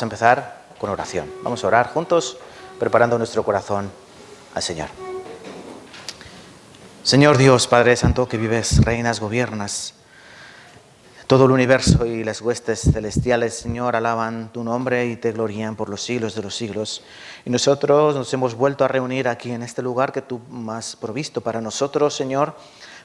Vamos a empezar con oración. Vamos a orar juntos, preparando nuestro corazón al Señor. Señor Dios, Padre Santo, que vives, reinas, gobiernas, todo el universo y las huestes celestiales, Señor, alaban tu nombre y te glorían por los siglos de los siglos. Y nosotros nos hemos vuelto a reunir aquí en este lugar que tú has provisto para nosotros, Señor,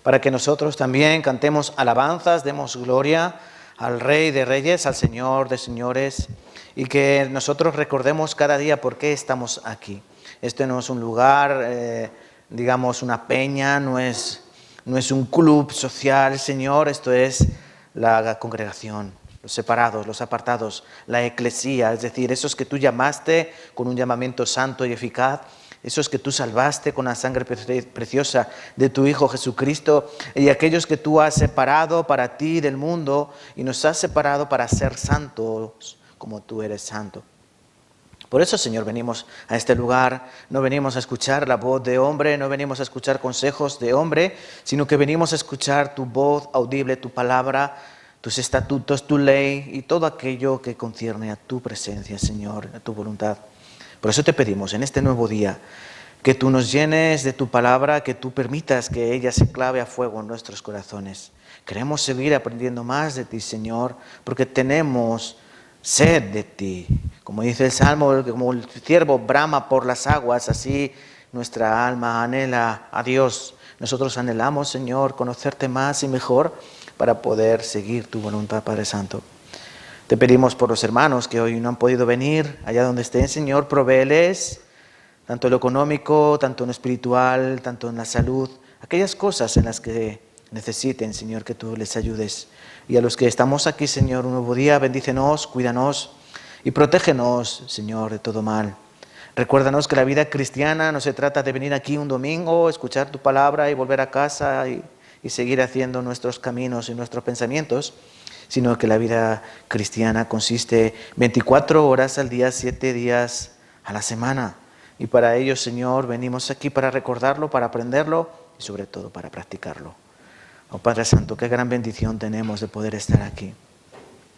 para que nosotros también cantemos alabanzas, demos gloria al Rey de Reyes, al Señor de Señores, y que nosotros recordemos cada día por qué estamos aquí. Este no es un lugar, digamos, una peña, no es un club social, Señor, esto es la congregación, los separados, los apartados, la eclesía, es decir, esos que tú llamaste con un llamamiento santo y eficaz, esos que tú salvaste con la sangre preciosa de tu Hijo Jesucristo, y aquellos que tú has separado para ti del mundo y nos has separado para ser santos como tú eres santo. Por eso, Señor, venimos a este lugar, no venimos a escuchar la voz de hombre, no venimos a escuchar consejos de hombre, sino que venimos a escuchar tu voz audible, tu palabra, tus estatutos, tu ley y todo aquello que concierne a tu presencia, Señor, a tu voluntad. Por eso te pedimos en este nuevo día que tú nos llenes de tu palabra, que tú permitas que ella se clave a fuego en nuestros corazones. Queremos seguir aprendiendo más de ti, Señor, porque tenemos sed de ti. Como dice el Salmo, como el ciervo brama por las aguas, así nuestra alma anhela a Dios. Nosotros anhelamos, Señor, conocerte más y mejor para poder seguir tu voluntad, Padre Santo. Te pedimos por los hermanos que hoy no han podido venir, allá donde estén, Señor, provéeles, tanto en lo económico, tanto en lo espiritual, tanto en la salud, aquellas cosas en las que necesiten, Señor, que tú les ayudes. Y a los que estamos aquí, Señor, un nuevo día, bendícenos, cuídanos y protégenos, Señor, de todo mal. Recuérdanos que la vida cristiana no se trata de venir aquí un domingo, escuchar tu palabra y volver a casa y seguir haciendo nuestros caminos y nuestros pensamientos, sino que la vida cristiana consiste 24 horas al día, 7 días a la semana. Y para ello, Señor, venimos aquí para recordarlo, para aprenderlo y sobre todo para practicarlo. Oh Padre Santo, qué gran bendición tenemos de poder estar aquí.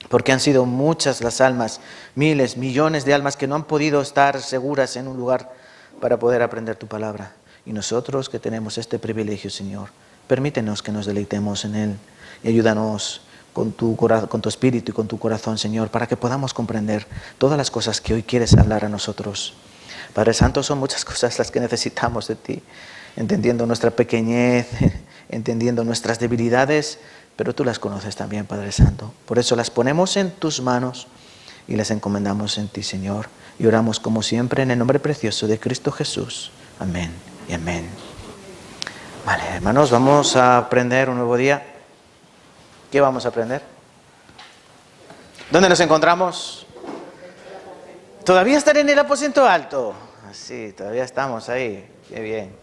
Porque han sido muchas las almas, miles, millones de almas que no han podido estar seguras en un lugar para poder aprender tu palabra. Y nosotros que tenemos este privilegio, Señor, permítenos que nos deleitemos en él y ayúdanos con tu espíritu y con tu corazón, Señor, para que podamos comprender todas las cosas que hoy quieres hablar a nosotros. Padre Santo, son muchas cosas las que necesitamos de ti, entendiendo nuestra pequeñez, entendiendo nuestras debilidades, pero tú las conoces también, Padre Santo. Por eso las ponemos en tus manos y las encomendamos en ti, Señor. Y oramos como siempre en el nombre precioso de Cristo Jesús. Amén y amén. Vale, hermanos, vamos a aprender un nuevo día. ¿Qué vamos a aprender? ¿Dónde nos encontramos? ¿Todavía estar en el aposento alto? Sí, todavía estamos ahí. Qué bien.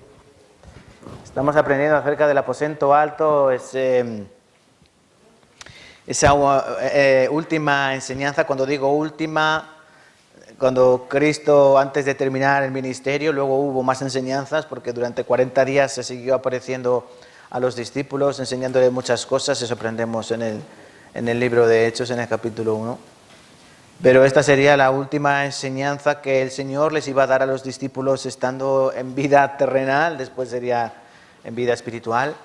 Estamos aprendiendo acerca del aposento alto, esa última enseñanza. Cuando digo última, cuando Cristo, antes de terminar el ministerio, luego hubo más enseñanzas, porque durante 40 días se siguió apareciendo a los discípulos, enseñándoles muchas cosas. Eso aprendemos en el libro de Hechos, en el capítulo 1. Pero esta sería la última enseñanza que el Señor les iba a dar a los discípulos estando en vida terrenal, después sería en vida espiritual.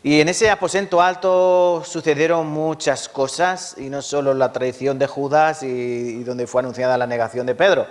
Y en ese aposento alto sucedieron muchas cosas, y no solo la traición de Judas y donde fue anunciada la negación de Pedro,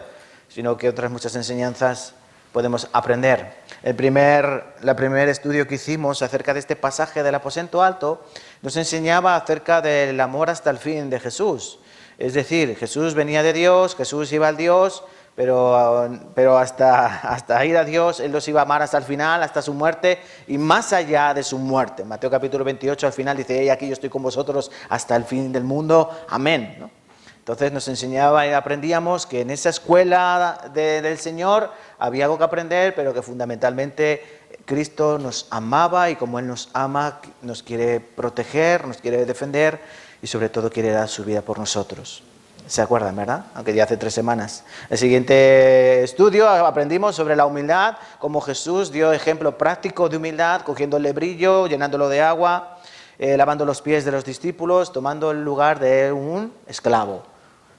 sino que otras muchas enseñanzas podemos aprender. El primer estudio que hicimos acerca de este pasaje del aposento alto nos enseñaba acerca del amor hasta el fin de Jesús. Es decir, Jesús venía de Dios, Jesús iba al Dios, pero hasta ir a Dios, Él los iba a amar hasta el final, hasta su muerte y más allá de su muerte. Mateo capítulo 28 al final dice: "Hey, aquí yo estoy con vosotros hasta el fin del mundo, amén", ¿no? Entonces nos enseñaba y aprendíamos que en esa escuela del Señor había algo que aprender, pero que fundamentalmente Cristo nos amaba, y como Él nos ama, nos quiere proteger, nos quiere defender y sobre todo quiere dar su vida por nosotros. ¿Se acuerdan, verdad? Aunque ya hace 3 semanas. El siguiente estudio aprendimos sobre la humildad, cómo Jesús dio ejemplo práctico de humildad, cogiendo el lebrillo, llenándolo de agua, lavando los pies de los discípulos, tomando el lugar de un esclavo.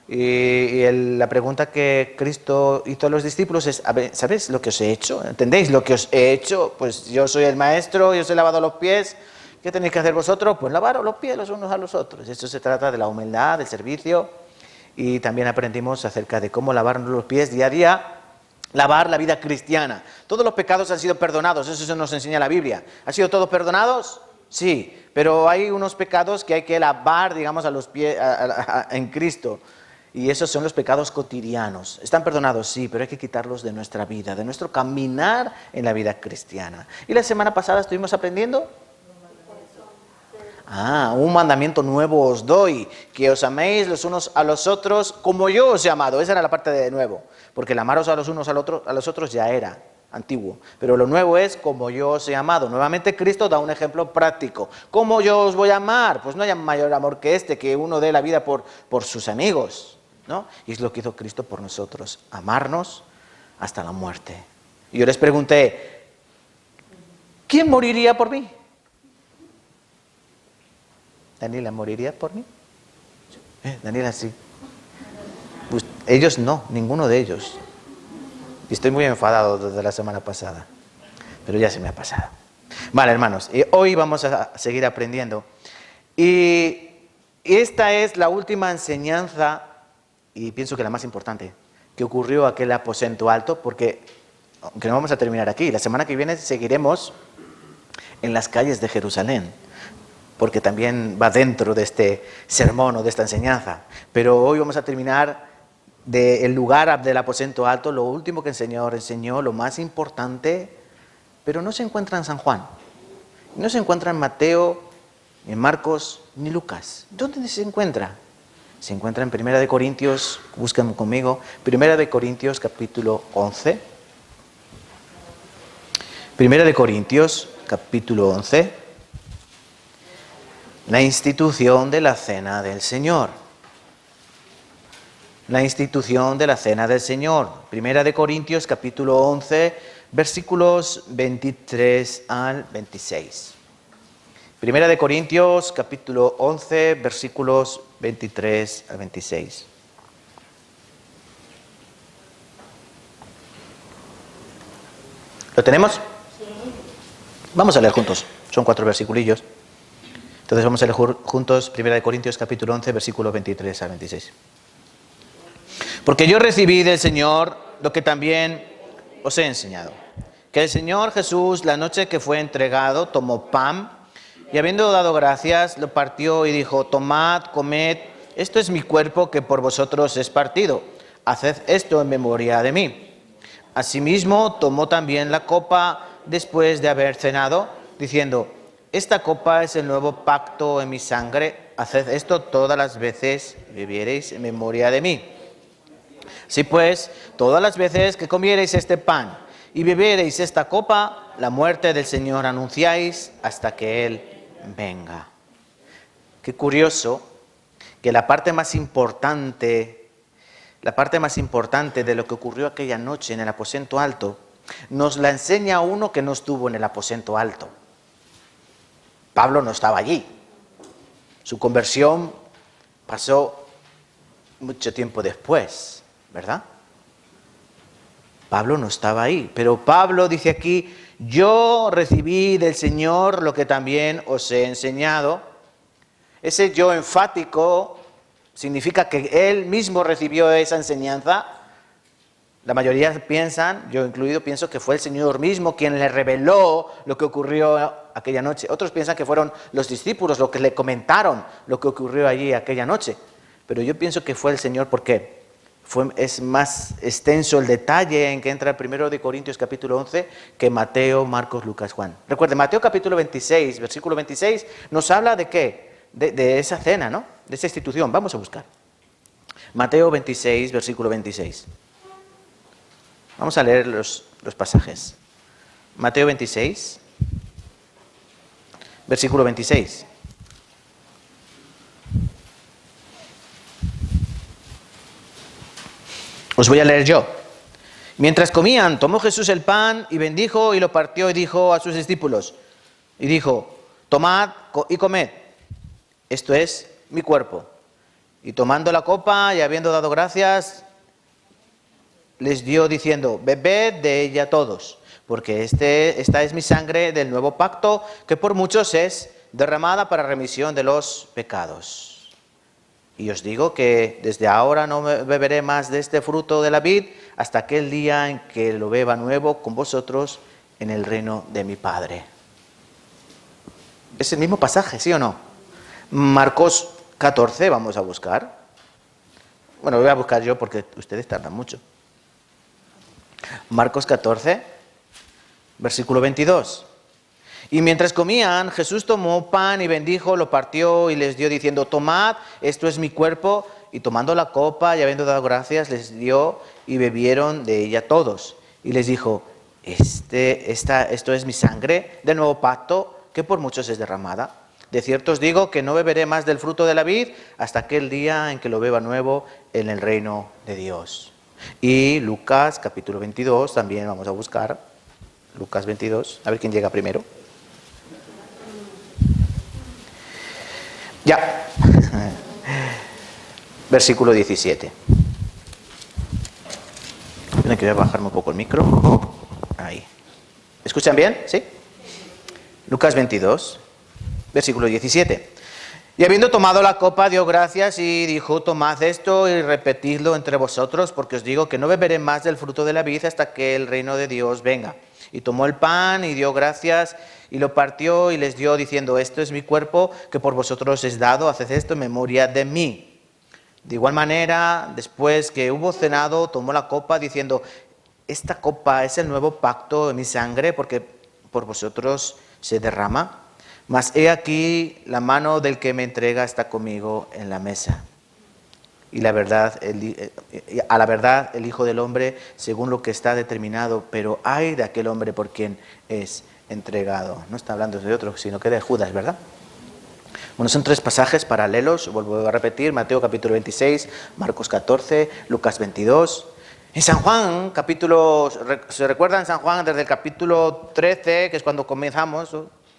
La pregunta que Cristo hizo a los discípulos es, a ver, ¿sabéis lo que os he hecho? ¿Entendéis lo que os he hecho? Pues yo soy el maestro, yo os he lavado los pies. ¿Qué tenéis que hacer vosotros? Pues lavaros los pies los unos a los otros. Esto se trata de la humildad, del servicio. Y también aprendimos acerca de cómo lavarnos los pies día a día, lavar la vida cristiana. Todos los pecados han sido perdonados, eso se nos enseña la Biblia. ¿Han sido todos perdonados? Sí, pero hay unos pecados que hay que lavar, digamos, a los pies en Cristo. Y esos son los pecados cotidianos. ¿Están perdonados? Sí, pero hay que quitarlos de nuestra vida, de nuestro caminar en la vida cristiana. Y la semana pasada estuvimos aprendiendo. Un mandamiento nuevo os doy, que os améis los unos a los otros como yo os he amado. Esa era la parte de nuevo, porque el amaros a los unos a los otros ya era antiguo. Pero lo nuevo es como yo os he amado. Nuevamente Cristo da un ejemplo práctico. ¿Cómo yo os voy a amar? Pues no hay mayor amor que este, que uno dé la vida por sus amigos, ¿no? Y es lo que hizo Cristo por nosotros, amarnos hasta la muerte. Y yo les pregunté, ¿quién moriría por mí? ¿Daniela moriría por mí? Daniela sí. Pues ellos no, ninguno de ellos. Y estoy muy enfadado desde la semana pasada, pero ya se me ha pasado. Vale, hermanos, hoy vamos a seguir aprendiendo. Y esta es la última enseñanza, y pienso que la más importante, que ocurrió aquel aposento alto, porque aunque no vamos a terminar aquí, la semana que viene seguiremos en las calles de Jerusalén, porque también va dentro de este sermón o de esta enseñanza. Pero hoy vamos a terminar del lugar del aposento alto, lo último que el Señor enseñó, lo más importante, pero no se encuentra en San Juan, no se encuentra en Mateo, ni en Marcos, ni Lucas. ¿Dónde se encuentra? Se encuentra en 1 Corintios, buscan conmigo, 1 Corintios capítulo 11. 1 Corintios capítulo 11. La institución de la cena del Señor. La institución de la cena del Señor. 1 Corintios capítulo 11, versículos 23 al 26. 1 Corintios capítulo 11, versículos 23 al 26. ¿Lo tenemos? Sí. Vamos a leer juntos. Son 4 versiculillos. Entonces vamos a leer juntos 1 Corintios capítulo 11, versículos 23 a 26. Porque yo recibí del Señor lo que también os he enseñado. Que el Señor Jesús, la noche que fue entregado, tomó pan y habiendo dado gracias, lo partió y dijo, tomad, comed, esto es mi cuerpo que por vosotros es partido. Haced esto en memoria de mí. Asimismo, tomó también la copa después de haber cenado, diciendo, esta copa es el nuevo pacto en mi sangre. Haced esto todas las veces que bebiereis en memoria de mí. Así pues, todas las veces que comiereis este pan y bebiereis esta copa, la muerte del Señor anunciáis hasta que Él venga. Qué curioso que la parte más importante de lo que ocurrió aquella noche en el aposento alto, nos la enseña uno que no estuvo en el aposento alto. Pablo no estaba allí. Su conversión pasó mucho tiempo después, ¿verdad? Pablo no estaba ahí, pero Pablo dice aquí, yo recibí del Señor lo que también os he enseñado. Ese yo enfático significa que él mismo recibió esa enseñanza. La mayoría piensan, yo incluido, pienso que fue el Señor mismo quien le reveló lo que ocurrió aquella noche. Otros piensan que fueron los discípulos los que le comentaron lo que ocurrió allí aquella noche. Pero yo pienso que fue el Señor porque es más extenso el detalle en que entra el 1 Corintios capítulo 11 que Mateo, Marcos, Lucas, Juan. Recuerden, Mateo capítulo 26, versículo 26, nos habla de ¿qué? De esa cena, ¿no? De esa institución. Vamos a buscar. Mateo 26, versículo 26. Vamos a leer los pasajes. Mateo 26, versículo 26. Os voy a leer yo. Mientras comían, tomó Jesús el pan y bendijo y lo partió y dijo a sus discípulos. Y dijo, tomad y comed. Esto es mi cuerpo, Y tomando la copa y habiendo dado gracias, les dio diciendo, bebed de ella todos, porque esta es mi sangre del nuevo pacto, que por muchos es derramada para remisión de los pecados. Y os digo que desde ahora no beberé más de este fruto de la vid hasta aquel día en que lo beba nuevo con vosotros en el reino de mi Padre. Es el mismo pasaje, ¿sí o no? Marcos 14, vamos a buscar. Bueno, voy a buscar yo porque ustedes tardan mucho. Marcos 14, versículo 22. Y mientras comían, Jesús tomó pan y bendijo, lo partió y les dio diciendo, tomad, esto es mi cuerpo. Y tomando la copa y habiendo dado gracias, les dio y bebieron de ella todos. Y les dijo, esto es mi sangre del nuevo pacto, que por muchos es derramada. De cierto os digo que no beberé más del fruto de la vid hasta aquel día en que lo beba nuevo en el reino de Dios. Y Lucas capítulo 22, también vamos a buscar. Lucas 22, a ver quién llega primero. Ya. Versículo 17. Tiene que bajarme un poco el micro. Ahí. ¿Escuchan bien? ¿Sí? Lucas 22, versículo 17. Y habiendo tomado la copa, dio gracias y dijo, tomad esto y repetidlo entre vosotros, porque os digo que no beberé más del fruto de la vid hasta que el reino de Dios venga. Y tomó el pan y dio gracias y lo partió y les dio diciendo, esto es mi cuerpo que por vosotros es dado, haced esto en memoria de mí. De igual manera, después que hubo cenado, tomó la copa diciendo, esta copa es el nuevo pacto de mi sangre, porque por vosotros se derrama. Mas he aquí, la mano del que me entrega está conmigo en la mesa. Y a la verdad, el Hijo del Hombre, según lo que está determinado, pero ay de aquel hombre por quien es entregado. No está hablando de otro, sino que de Judas, ¿verdad? Bueno, son tres pasajes paralelos, vuelvo a repetir, Mateo capítulo 26, Marcos 14, Lucas 22. En San Juan, ¿se recuerdan San Juan desde el capítulo 13, que es cuando comenzamos?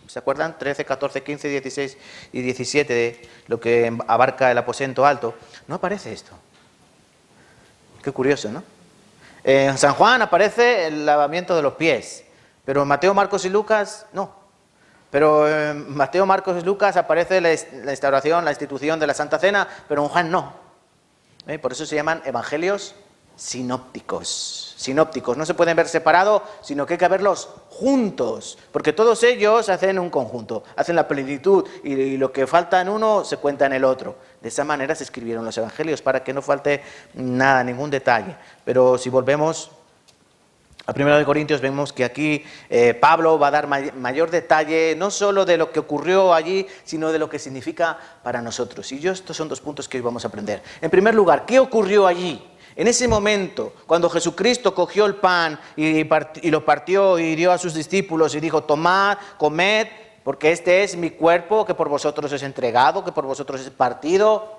¿Se acuerdan? 13, 14, 15, 16 y 17, lo que abarca el aposento alto. No aparece esto. Qué curioso, ¿no? En San Juan aparece el lavamiento de los pies, pero en Mateo, Marcos y Lucas no. Pero en Mateo, Marcos y Lucas aparece la instauración, la institución de la Santa Cena, pero en Juan no. Por eso se llaman evangelios sinópticos. Sinópticos, no se pueden ver separados, sino que hay que verlos juntos, porque todos ellos hacen un conjunto, hacen la plenitud, y lo que falta en uno se cuenta en el otro. De esa manera se escribieron los evangelios, para que no falte nada, ningún detalle. Pero si volvemos a 1 Corintios, vemos que aquí Pablo va a dar mayor detalle, no solo de lo que ocurrió allí, sino de lo que significa para nosotros. Y estos son dos puntos que hoy vamos a aprender. En primer lugar, ¿qué ocurrió allí? En ese momento, cuando Jesucristo cogió el pan y lo partió y dio a sus discípulos y dijo, tomad, comed, porque este es mi cuerpo que por vosotros es entregado, que por vosotros es partido.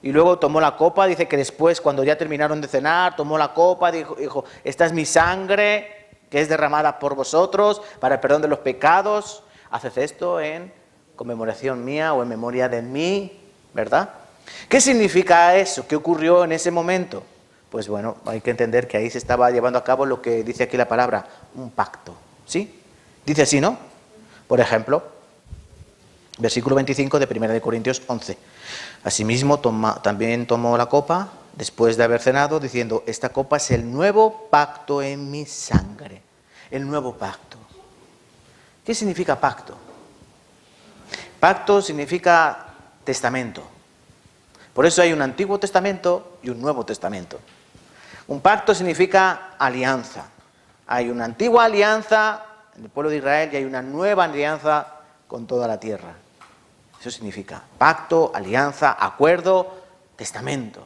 Y luego tomó la copa, dice que después, cuando ya terminaron de cenar, tomó la copa, dijo, esta es mi sangre que es derramada por vosotros para el perdón de los pecados. Haced esto en conmemoración mía o en memoria de mí, ¿verdad? ¿Qué significa eso? ¿Qué ocurrió en ese momento? Pues bueno, hay que entender que ahí se estaba llevando a cabo lo que dice aquí la palabra, un pacto, ¿sí? Dice así, ¿no? Por ejemplo, versículo 25 de 1 Corintios 11. Asimismo, también tomó la copa, después de haber cenado, diciendo, esta copa es el nuevo pacto en mi sangre. El nuevo pacto. ¿Qué significa pacto? Pacto significa testamento. Por eso hay un Antiguo Testamento y un Nuevo Testamento. Un pacto significa alianza. Hay una antigua alianza en el pueblo de Israel y hay una nueva alianza con toda la tierra. Eso significa pacto, alianza, acuerdo, testamento.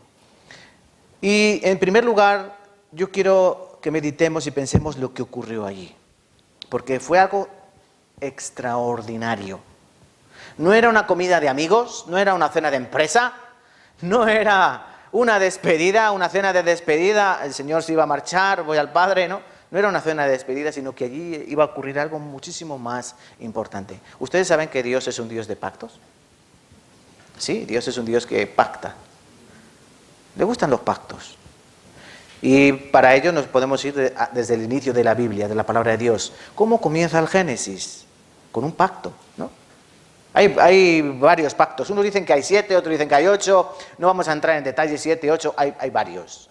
Y en primer lugar, yo quiero que meditemos y pensemos lo que ocurrió allí. Porque fue algo extraordinario. No era una comida de amigos, no era una cena de empresa, no era una despedida, una cena de despedida, el Señor se iba a marchar, voy al Padre, ¿no? No era una cena de despedida, sino que allí iba a ocurrir algo muchísimo más importante. ¿Ustedes saben que Dios es un Dios de pactos? Sí, Dios es un Dios que pacta. Le gustan los pactos. Y para ello nos podemos ir desde el inicio de la Biblia, de la palabra de Dios. ¿Cómo comienza el Génesis? Con un pacto, ¿no? Hay varios pactos. Unos dicen que hay 7, otros dicen que hay 8. No vamos a entrar en detalles 7, 8. Hay varios.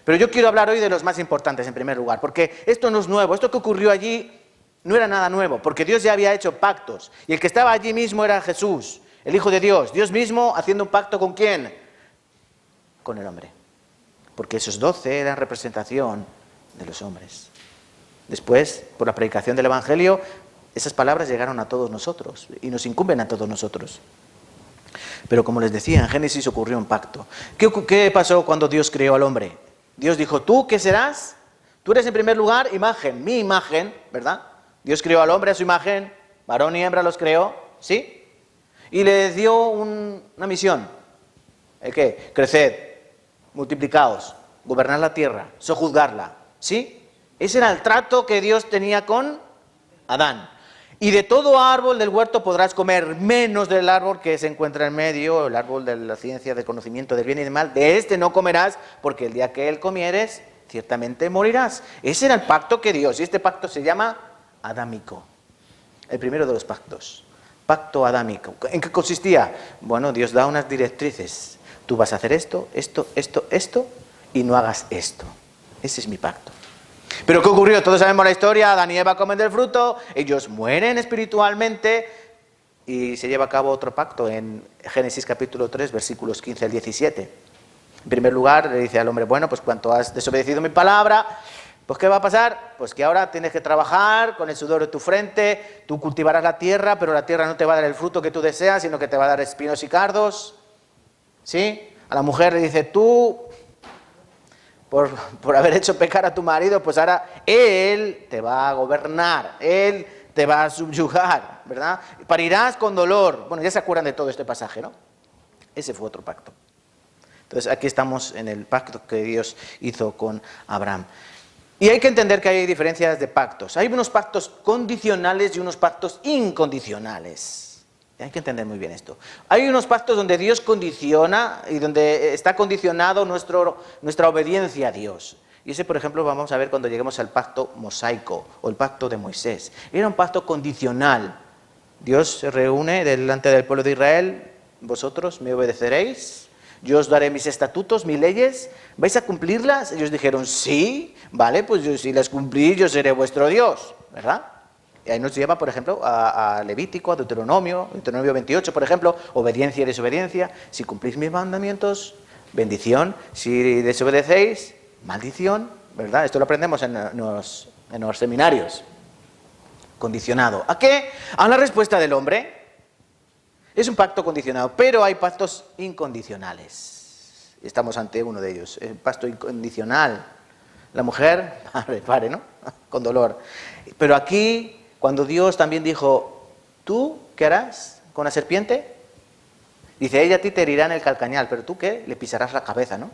Pero yo quiero hablar hoy de los más importantes en primer lugar, porque esto no es nuevo. Esto que ocurrió allí no era nada nuevo, porque Dios ya había hecho pactos. Y el que estaba allí mismo era Jesús, el Hijo de Dios. Dios mismo haciendo un pacto ¿con quién? Con el hombre. Porque esos 12 eran representación de los hombres. Después, por la predicación del Evangelio, esas palabras llegaron a todos nosotros y nos incumben a todos nosotros. Pero como les decía, en Génesis ocurrió un pacto. ¿Qué pasó cuando Dios creó al hombre? Dios dijo, ¿tú qué serás? Tú eres en primer lugar imagen, mi imagen, ¿verdad? Dios creó al hombre a su imagen, varón y hembra los creó, ¿sí? Y le dio una misión. ¿El qué? Creced, multiplicaos, gobernad la tierra, sojuzgarla, ¿sí? Ese era el trato que Dios tenía con Adán. Y de todo árbol del huerto podrás comer, menos del árbol que se encuentra en medio, el árbol de la ciencia, del conocimiento del bien y del mal. De este no comerás, porque el día que él comieres, ciertamente morirás. Ese era el pacto que Dios, y este pacto se llama adámico. El primero de los pactos. Pacto adámico. ¿En qué consistía? Bueno, Dios da unas directrices. Tú vas a hacer esto, y no hagas esto. Ese es mi pacto. ¿Pero qué ocurrió? Todos sabemos la historia. Adán y Eva comen del fruto, ellos mueren espiritualmente y se lleva a cabo otro pacto en Génesis capítulo 3, versículos 15 al 17. En primer lugar, le dice al hombre, bueno, pues cuanto has desobedecido mi palabra, pues ¿qué va a pasar? Pues que ahora tienes que trabajar con el sudor de tu frente, tú cultivarás la tierra, pero la tierra no te va a dar el fruto que tú deseas, sino que te va a dar espinos y cardos. ¿Sí? A la mujer le dice, tú, por haber hecho pecar a tu marido, pues ahora él te va a gobernar, él te va a subyugar, ¿verdad? Parirás con dolor. Bueno, ya se acuerdan de todo este pasaje, ¿no? Ese fue otro pacto. Entonces aquí estamos en el pacto que Dios hizo con Abraham. Y hay que entender que hay diferencias de pactos. Hay unos pactos condicionales y unos pactos incondicionales. Hay que entender muy bien esto. Hay unos pactos donde Dios condiciona y donde está condicionado nuestra obediencia a Dios. Y ese, por ejemplo, vamos a ver cuando lleguemos al pacto mosaico o el pacto de Moisés. Era un pacto condicional. Dios se reúne delante del pueblo de Israel. Vosotros me obedeceréis. Yo os daré mis estatutos, mis leyes. ¿Vais a cumplirlas? Ellos dijeron, sí. Vale, pues si las cumplís, yo seré vuestro Dios. ¿Verdad? Y ahí nos lleva, por ejemplo, a Levítico, a Deuteronomio 28, por ejemplo, obediencia y desobediencia. Si cumplís mis mandamientos, bendición. Si desobedecéis, maldición, ¿verdad? Esto lo aprendemos en los seminarios. Condicionado. ¿A qué? A la respuesta del hombre. Es un pacto condicionado, pero hay pactos incondicionales. Estamos ante uno de ellos. El pacto incondicional. La mujer, pare, ¿no? Con dolor. Pero aquí, cuando Dios también dijo, ¿tú qué harás con la serpiente? Dice, ella a ti te herirá en el calcañal, pero ¿tú qué? Le pisarás la cabeza, ¿no?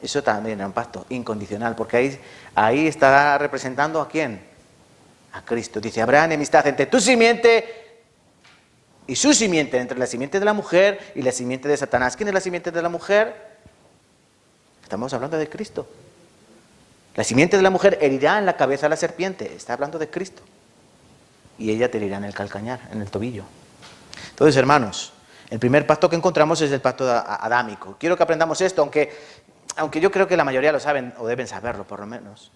Eso también era un pacto incondicional, porque ahí está representando ¿a quién? A Cristo. Dice, habrá enemistad entre tu simiente y su simiente, entre la simiente de la mujer y la simiente de Satanás. ¿Quién es la simiente de la mujer? Estamos hablando de Cristo. La simiente de la mujer herirá en la cabeza a la serpiente. Está hablando de Cristo. Y ella te herirá en el calcañar, en el tobillo. Entonces, hermanos, el primer pacto que encontramos es el pacto adámico. Quiero que aprendamos esto, aunque yo creo que la mayoría lo saben, o deben saberlo por lo menos.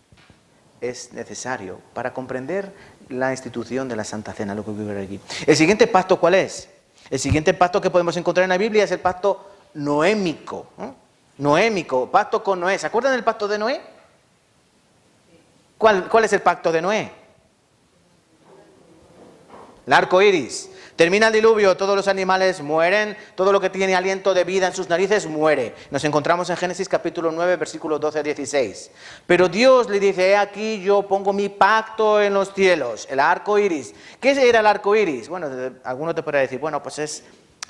Es necesario para comprender la institución de la Santa Cena, lo que ocurre aquí. ¿El siguiente pacto cuál es? El siguiente pacto que podemos encontrar en la Biblia es el pacto noémico. Noémico, pacto con Noé. ¿Se acuerdan del pacto de Noé? ¿Cuál es el pacto de Noé? El arco iris. Termina el diluvio, todos los animales mueren, todo lo que tiene aliento de vida en sus narices muere. Nos encontramos en Génesis capítulo 9, versículos 12 a 16. Pero Dios le dice, he aquí yo pongo mi pacto en los cielos, el arco iris. ¿Qué era el arco iris? Bueno, alguno te podría decir, bueno, pues es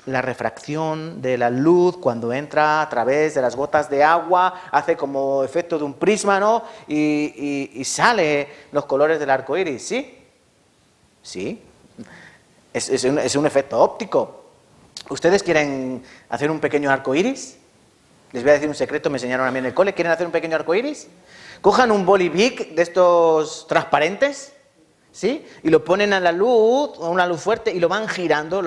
la refracción de la luz cuando entra a través de las gotas de agua, hace como efecto de un prisma, ¿no? Y sale los colores del arco iris, ¿sí? Sí. Es un efecto óptico. ¿Ustedes quieren hacer un pequeño arco iris? Les voy a decir un secreto, me enseñaron a mí en el cole. ¿Quieren hacer un pequeño arco iris? Cojan un boli Bic de estos transparentes, ¿sí? Y lo ponen a la luz, a una luz fuerte, y lo van girando,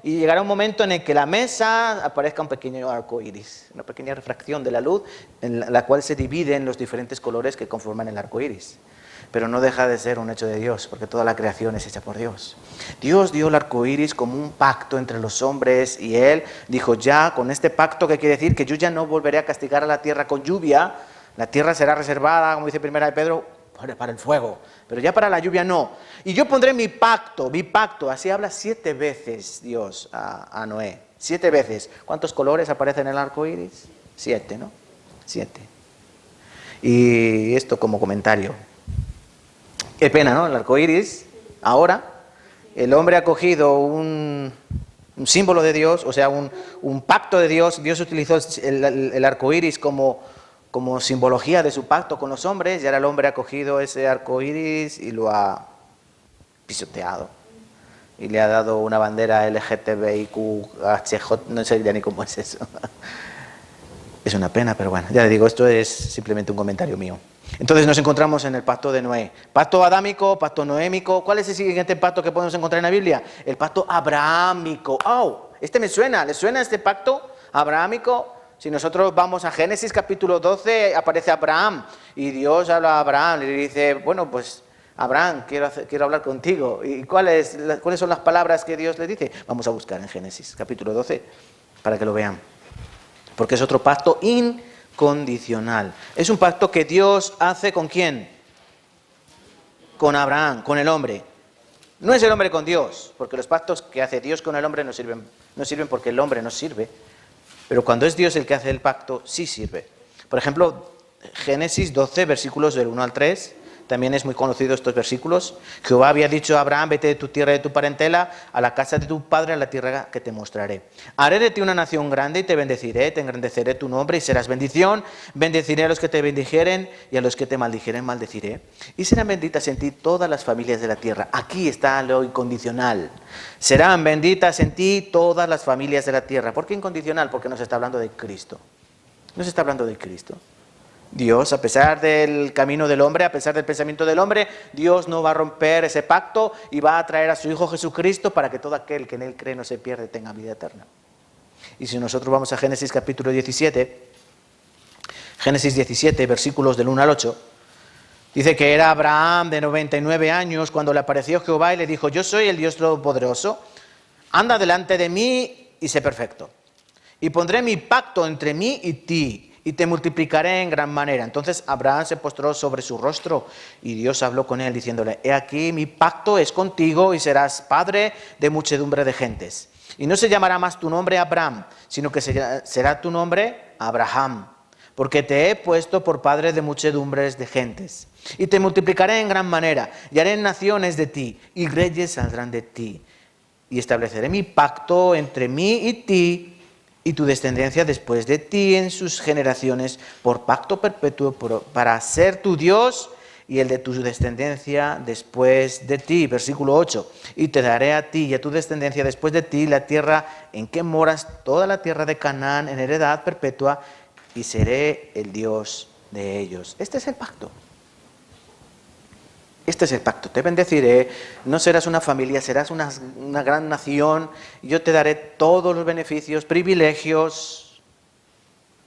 y llegará un momento en el que la mesa aparezca un pequeño arco iris, una pequeña refracción de la luz, en la cual se dividen los diferentes colores que conforman el arco iris. Pero no deja de ser un hecho de Dios, porque toda la creación es hecha por Dios. Dios dio el arco iris como un pacto entre los hombres y Él dijo, ya, con este pacto, ¿qué quiere decir? Que yo ya no volveré a castigar a la tierra con lluvia, la tierra será reservada, como dice Primera de Pedro, para el fuego, pero ya para la lluvia no. Y yo pondré mi pacto, así habla 7 veces Dios a Noé, 7 veces. ¿Cuántos colores aparecen en el arco iris? 7, ¿no? 7. Y esto como comentario. Qué pena, ¿no? El arco iris, ahora, el hombre ha cogido un símbolo de Dios, o sea, un pacto de Dios. Dios utilizó el arco iris como simbología de su pacto con los hombres, y ahora el hombre ha cogido ese arco iris y lo ha pisoteado. Y le ha dado una bandera LGTBIQ, no sé ya ni cómo es eso. Es una pena, pero bueno, ya le digo, esto es simplemente un comentario mío. Entonces nos encontramos en el pacto de Noé. Pacto adámico, pacto noémico. ¿Cuál es el siguiente pacto que podemos encontrar en la Biblia? El pacto abrahámico. ¡Oh! Este me suena. ¿Les suena este pacto abrahámico? Si nosotros vamos a Génesis capítulo 12, aparece Abraham. Y Dios habla a Abraham y le dice, bueno, pues Abraham, quiero hablar contigo. ¿Y cuáles son las palabras que Dios le dice? Vamos a buscar en Génesis capítulo 12 para que lo vean. Porque es otro pacto incondicional. Es un pacto que Dios hace ¿con quién? Con Abraham, con el hombre. No es el hombre con Dios, porque los pactos que hace Dios con el hombre no sirven porque el hombre no sirve. Pero cuando es Dios el que hace el pacto, sí sirve. Por ejemplo, Génesis 12, versículos del 1 al 3, también es muy conocido estos versículos. Jehová había dicho a Abraham, vete de tu tierra y de tu parentela, a la casa de tu padre, a la tierra que te mostraré. Haré de ti una nación grande y te bendeciré, te engrandeceré tu nombre y serás bendición. Bendeciré a los que te bendijeren y a los que te maldijeren maldeciré. Y serán benditas en ti todas las familias de la tierra. Aquí está lo incondicional. Serán benditas en ti todas las familias de la tierra. ¿Por qué incondicional? Porque nos está hablando de Cristo. Nos está hablando de Cristo. Dios, a pesar del camino del hombre, a pesar del pensamiento del hombre, Dios no va a romper ese pacto y va a traer a su Hijo Jesucristo para que todo aquel que en Él cree no se pierda y tenga vida eterna. Y si nosotros vamos a Génesis capítulo 17, Génesis 17, versículos del 1 al 8, dice que era Abraham de 99 años cuando le apareció Jehová y le dijo, yo soy el Dios Todopoderoso, anda delante de mí y sé perfecto. Y pondré mi pacto entre mí y ti, y te multiplicaré en gran manera. Entonces Abraham se postró sobre su rostro y Dios habló con él diciéndole, he aquí mi pacto es contigo y serás padre de muchedumbre de gentes. Y no se llamará más tu nombre Abraham, sino que será tu nombre Abraham, porque te he puesto por padre de muchedumbres de gentes. Y te multiplicaré en gran manera y haré naciones de ti y reyes saldrán de ti. Y estableceré mi pacto entre mí y ti y tu descendencia después de ti en sus generaciones por pacto perpetuo para ser tu Dios y el de tu descendencia después de ti. Versículo 8. Y te daré a ti y a tu descendencia después de ti la tierra en que moras, toda la tierra de Canaán en heredad perpetua, y seré el Dios de ellos. Este es el pacto. Este es el pacto, te bendeciré, no serás una familia, serás una gran nación, y yo te daré todos los beneficios, privilegios,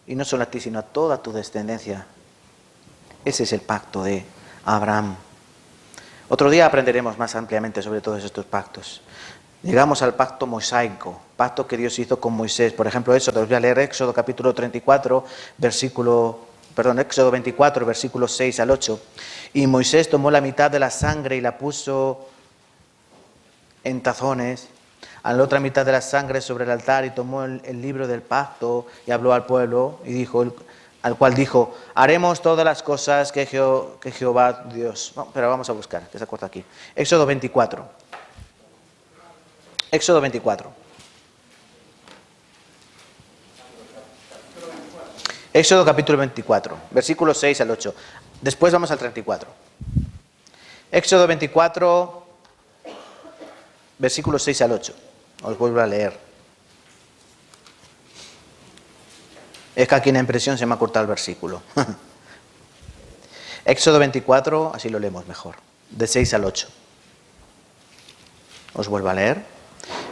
y no solo a ti, sino a toda tu descendencia. Ese es el pacto de Abraham. Otro día aprenderemos más ampliamente sobre todos estos pactos. Llegamos al pacto mosaico, pacto que Dios hizo con Moisés. Por ejemplo, os voy a leer Éxodo capítulo 34, Éxodo 24, versículos 6 al 8. Y Moisés tomó la mitad de la sangre y la puso en tazones, a la otra mitad de la sangre sobre el altar, y tomó el libro del pacto y habló al pueblo y dijo, al cual dijo, haremos todas las cosas que Jehová Dios. No, pero vamos a buscar, que se acorta aquí. Éxodo 24. Éxodo 24. Éxodo capítulo 24, versículos 6 al 8. Después vamos al 34. Éxodo 24, versículos 6 al 8. Os vuelvo a leer. Es que aquí en la impresión se me ha cortado el versículo. Éxodo 24, así lo leemos mejor, de 6 al 8. Os vuelvo a leer.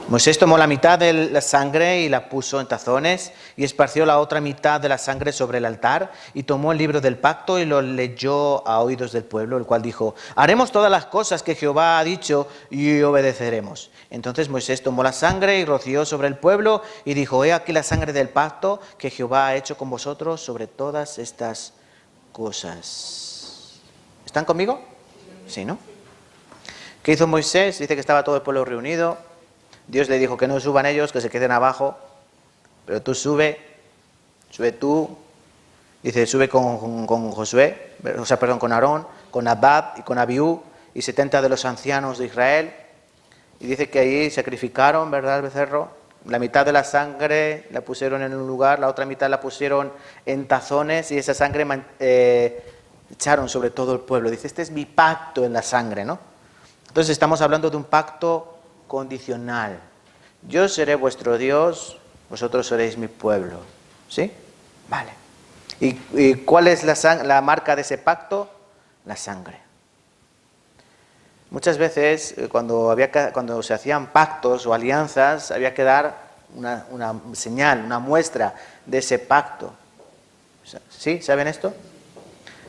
Moisés tomó la mitad de la sangre y la puso en tazones y esparció la otra mitad de la sangre sobre el altar y tomó el libro del pacto y lo leyó a oídos del pueblo, el cual dijo: haremos todas las cosas que Jehová ha dicho y obedeceremos. Entonces Moisés tomó la sangre y roció sobre el pueblo y dijo: he aquí la sangre del pacto que Jehová ha hecho con vosotros sobre todas estas cosas. ¿Están conmigo? Sí, ¿no? ¿Qué hizo Moisés? Dice que estaba todo el pueblo reunido. Dios le dijo que no suban ellos, que se queden abajo, pero tú sube tú. Dice, sube con Josué, con Aarón, con Nadab y con Abiú y 70 de los ancianos de Israel. Y dice que ahí sacrificaron, ¿verdad?, el becerro. La mitad de la sangre la pusieron en un lugar, la otra mitad la pusieron en tazones y esa sangre echaron sobre todo el pueblo. Dice, este es mi pacto en la sangre, ¿no? Entonces estamos hablando de un pacto condicional. Yo seré vuestro Dios, vosotros seréis mi pueblo. ¿Sí? Vale. ¿Y cuál es la marca de ese pacto? La sangre. Muchas veces cuando se hacían pactos o alianzas había que dar una señal, una muestra de ese pacto. ¿Sí? ¿Saben esto?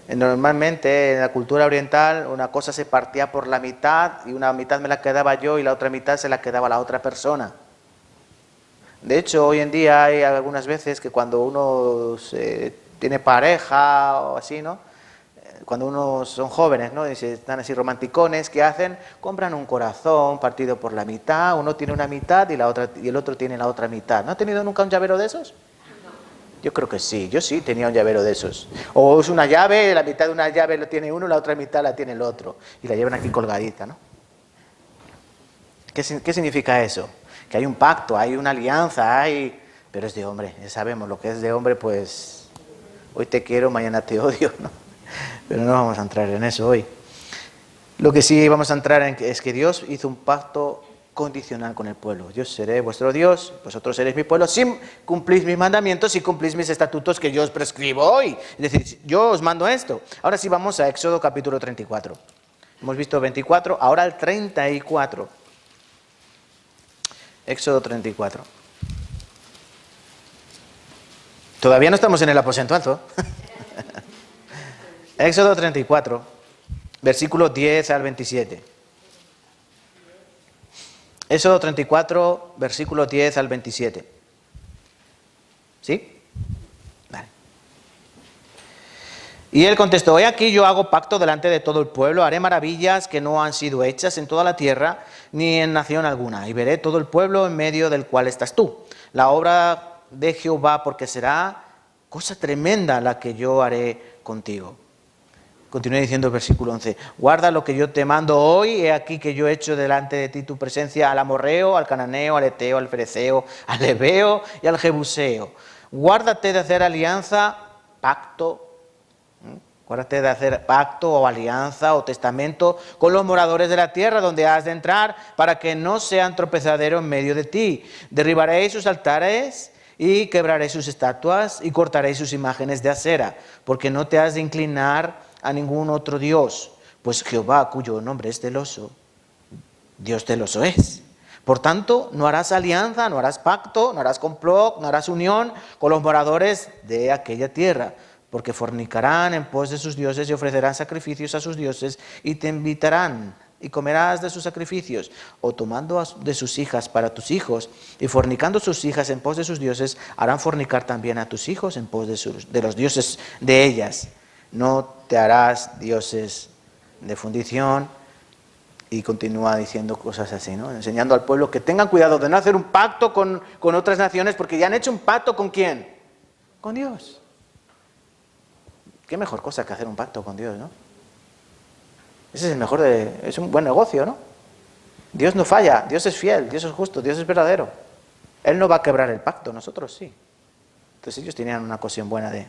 Normalmente en la cultura oriental una cosa se partía por la mitad y una mitad me la quedaba yo y la otra mitad se la quedaba la otra persona. De hecho, hoy en día hay algunas veces que cuando uno tiene pareja o así, ¿no? Cuando uno son jóvenes, ¿no? Y están así romanticones, ¿qué hacen? Compran un corazón partido por la mitad, uno tiene una mitad y el otro tiene la otra mitad. ¿No ha tenido nunca un llavero de esos? Yo creo que sí, yo sí tenía un llavero de esos. O es una llave, la mitad de una llave lo tiene uno, la otra mitad la tiene el otro. Y la llevan aquí colgadita, ¿no? ¿Qué significa eso? Que hay un pacto, hay una alianza, pero es de hombre. Ya sabemos lo que es de hombre, pues hoy te quiero, mañana te odio, ¿no? Pero no vamos a entrar en eso hoy. Lo que sí vamos a entrar en es que Dios hizo un pacto condicional con el pueblo. Yo seré vuestro Dios, vosotros seréis mi pueblo, si cumplís mis mandamientos y cumplís mis estatutos que yo os prescribo hoy. Es decir, yo os mando esto. Ahora sí vamos a Éxodo capítulo 34. Hemos visto 24, ahora el 34. Éxodo 34. Todavía no estamos en el aposento alto. Éxodo 34, versículos 10 al 27. Éxodo 34, versículos 10 al 27. ¿Sí? Vale. Y él contestó: he aquí yo hago pacto delante de todo el pueblo, haré maravillas que no han sido hechas en toda la tierra, ni en nación alguna, y veré todo el pueblo en medio del cual estás tú. La obra de Jehová, porque será cosa tremenda la que yo haré contigo. Continúa diciendo el versículo 11, guarda lo que yo te mando hoy, he aquí que yo he hecho delante de ti tu presencia al amorreo, al cananeo, al eteo, al fereceo, al heveo y al jebuseo. Guárdate de hacer alianza, pacto, guárdate de hacer pacto o alianza o testamento con los moradores de la tierra donde has de entrar, para que no sean tropezadero en medio de ti. Derribaréis sus altares y quebraréis sus estatuas y cortaréis sus imágenes de acera, porque no te has de inclinar a ningún otro Dios, pues Jehová, cuyo nombre es celoso, Dios celoso es. Por tanto, no harás alianza, no harás pacto, no harás complot, no harás unión con los moradores de aquella tierra, porque fornicarán en pos de sus dioses y ofrecerán sacrificios a sus dioses y te invitarán y comerás de sus sacrificios, o tomando de sus hijas para tus hijos y fornicando sus hijas en pos de sus dioses, harán fornicar también a tus hijos en pos de los dioses de ellas. No te harás dioses de fundición, y continúa diciendo cosas así, ¿no? Enseñando al pueblo que tengan cuidado de no hacer un pacto con otras naciones, porque ya han hecho un pacto ¿con quién? Con Dios. Qué mejor cosa que hacer un pacto con Dios, ¿no? Ese es es un buen negocio, ¿no? Dios no falla, Dios es fiel, Dios es justo, Dios es verdadero. Él no va a quebrar el pacto, nosotros sí. Entonces ellos tenían una ocasión buena de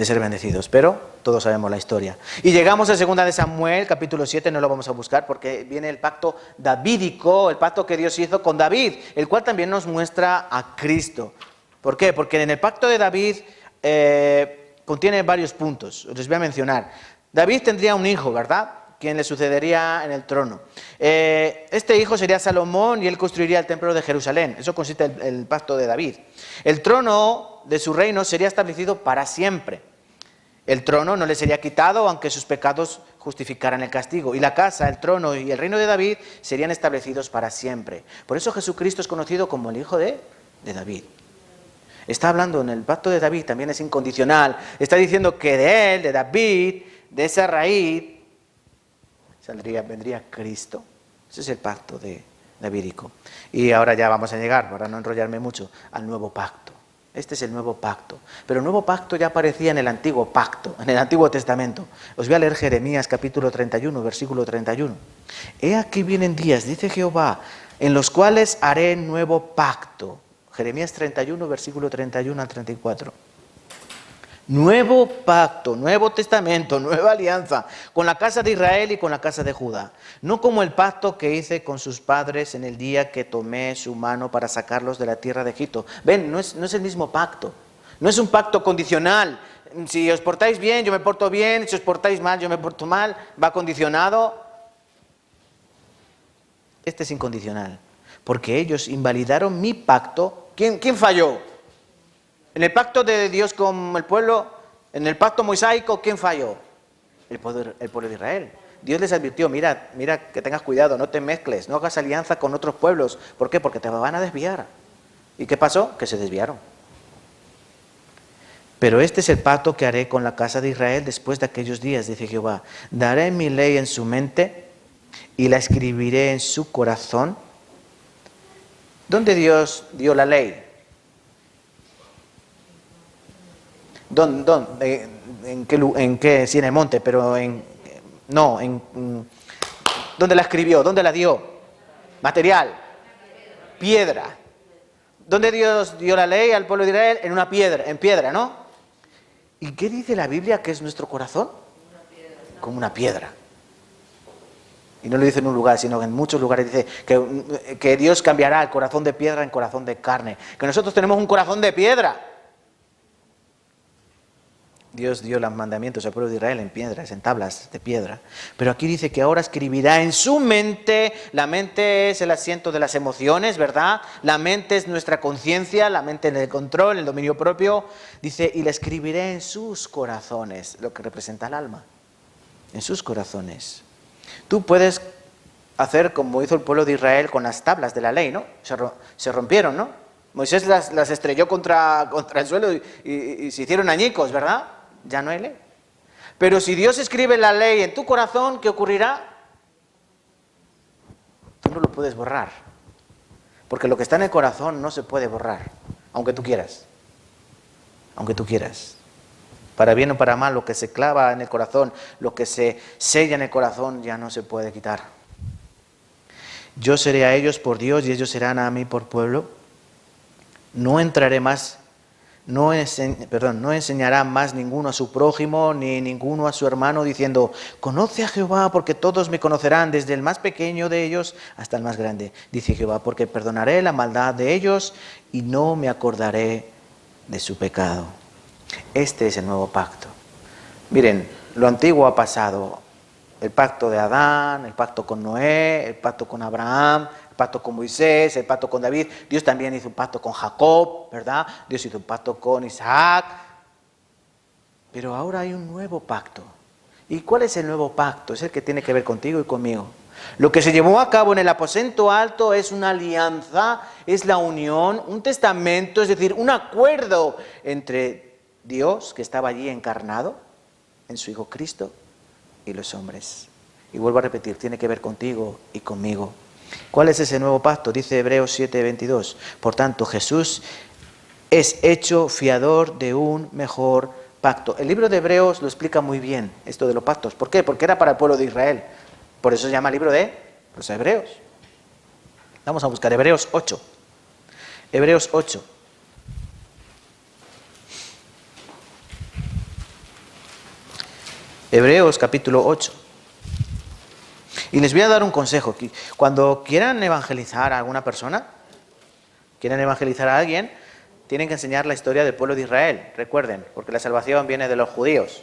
ser bendecidos, pero todos sabemos la historia. Y llegamos a 2 de Samuel, capítulo 7, no lo vamos a buscar porque viene el pacto davídico, el pacto que Dios hizo con David, el cual también nos muestra a Cristo. ¿Por qué? Porque en el pacto de David contiene varios puntos, les voy a mencionar. David tendría un hijo, ¿verdad?, quien le sucedería en el trono. Este hijo sería Salomón y él construiría el templo de Jerusalén. Eso consiste en el pacto de David. El trono de su reino sería establecido para siempre. El trono no le sería quitado aunque sus pecados justificaran el castigo. Y la casa, el trono y el reino de David serían establecidos para siempre. Por eso Jesucristo es conocido como el hijo de David. Está hablando en el pacto de David, también es incondicional. Está diciendo que de él, de David, de esa raíz, vendría Cristo. Ese es el pacto davídico. Y ahora ya vamos a llegar, para no enrollarme mucho, al nuevo pacto. Este es el nuevo pacto. Pero el nuevo pacto ya aparecía en el antiguo pacto, en el Antiguo Testamento. Os voy a leer Jeremías capítulo 31, versículo 31. He aquí vienen días, dice Jehová, en los cuales haré nuevo pacto. Jeremías 31, versículo 31 al 34. Nuevo pacto, nuevo testamento, nueva alianza con la casa de Israel y con la casa de Judá. No como el pacto que hice con sus padres en el día que tomé su mano para sacarlos de la tierra de Egipto. Ven, no es el mismo pacto. No es un pacto condicional. Si os portáis bien, yo me porto bien. Si os portáis mal, yo me porto mal. Va condicionado. Este es incondicional. Porque ellos invalidaron mi pacto. ¿Quién falló? En el pacto de Dios con el pueblo, en el pacto mosaico, ¿quién falló? El pueblo de Israel. Dios les advirtió, mira que tengas cuidado, no te mezcles, no hagas alianza con otros pueblos. ¿Por qué? Porque te van a desviar. ¿Y qué pasó? Que se desviaron. Pero este es el pacto que haré con la casa de Israel después de aquellos días, dice Jehová. Daré mi ley en su mente y la escribiré en su corazón. ¿Dónde Dios dio la ley? ¿En qué? Sí, en el monte, pero ¿dónde la escribió? ¿Dónde la dio? Material. Piedra. ¿Dónde Dios dio la ley al pueblo de Israel? En piedra, ¿no? ¿Y qué dice la Biblia que es nuestro corazón? Como una piedra. Y no lo dice en un lugar, sino que en muchos lugares dice que Dios cambiará el corazón de piedra en corazón de carne. Que nosotros tenemos un corazón de piedra. Dios dio los mandamientos al pueblo de Israel en piedras, en tablas de piedra. Pero aquí dice que ahora escribirá en su mente. La mente es el asiento de las emociones, ¿verdad? La mente es nuestra conciencia, la mente en el control, el dominio propio. Dice, y la escribiré en sus corazones, lo que representa el alma. En sus corazones. Tú puedes hacer como hizo el pueblo de Israel con las tablas de la ley, ¿no? Se rompieron, ¿no? Moisés las estrelló contra el suelo y se hicieron añicos, ¿verdad? Ya no hay ley. Pero si Dios escribe la ley en tu corazón, ¿qué ocurrirá? Tú no lo puedes borrar. Porque lo que está en el corazón no se puede borrar, aunque tú quieras. Aunque tú quieras. Para bien o para mal, lo que se clava en el corazón, lo que se sella en el corazón, ya no se puede quitar. Yo seré a ellos por Dios y ellos serán a mí por pueblo. No entraré más. No enseñará más ninguno a su prójimo, ni ninguno a su hermano, diciendo, conoce a Jehová, porque todos me conocerán, desde el más pequeño de ellos hasta el más grande. Dice Jehová, porque perdonaré la maldad de ellos y no me acordaré de su pecado. Este es el nuevo pacto. Miren, lo antiguo ha pasado. El pacto de Adán, el pacto con Noé, el pacto con Abraham, el pacto con Moisés, el pacto con David. Dios también hizo un pacto con Jacob, ¿verdad? Dios hizo un pacto con Isaac. Pero ahora hay un nuevo pacto. ¿Y cuál es el nuevo pacto? Es el que tiene que ver contigo y conmigo. Lo que se llevó a cabo en el aposento alto es una alianza, es la unión, un testamento, es decir, un acuerdo entre Dios, que estaba allí encarnado, en su Hijo Cristo, y los hombres. Y vuelvo a repetir, tiene que ver contigo y conmigo. ¿Cuál es ese nuevo pacto? Dice Hebreos 7:22. Por tanto, Jesús es hecho fiador de un mejor pacto. El libro de Hebreos lo explica muy bien, esto de los pactos. ¿Por qué? Porque era para el pueblo de Israel. Por eso se llama libro de los Hebreos. Vamos a buscar Hebreos 8. Hebreos 8. Hebreos capítulo 8. Y les voy a dar un consejo. Cuando quieran evangelizar a alguna persona, quieran evangelizar a alguien, tienen que enseñar la historia del pueblo de Israel, recuerden, porque la salvación viene de los judíos.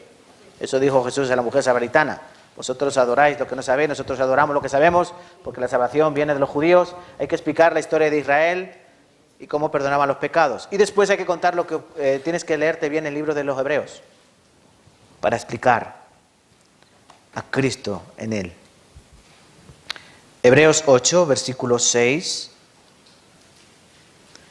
Eso dijo Jesús a la mujer samaritana. Vosotros adoráis lo que no sabéis, nosotros adoramos lo que sabemos, porque la salvación viene de los judíos. Hay que explicar la historia de Israel y cómo perdonaban los pecados. Y después hay que contar lo que tienes que leerte bien el libro de los Hebreos, para explicar a Cristo en él. Hebreos 8, versículo 6.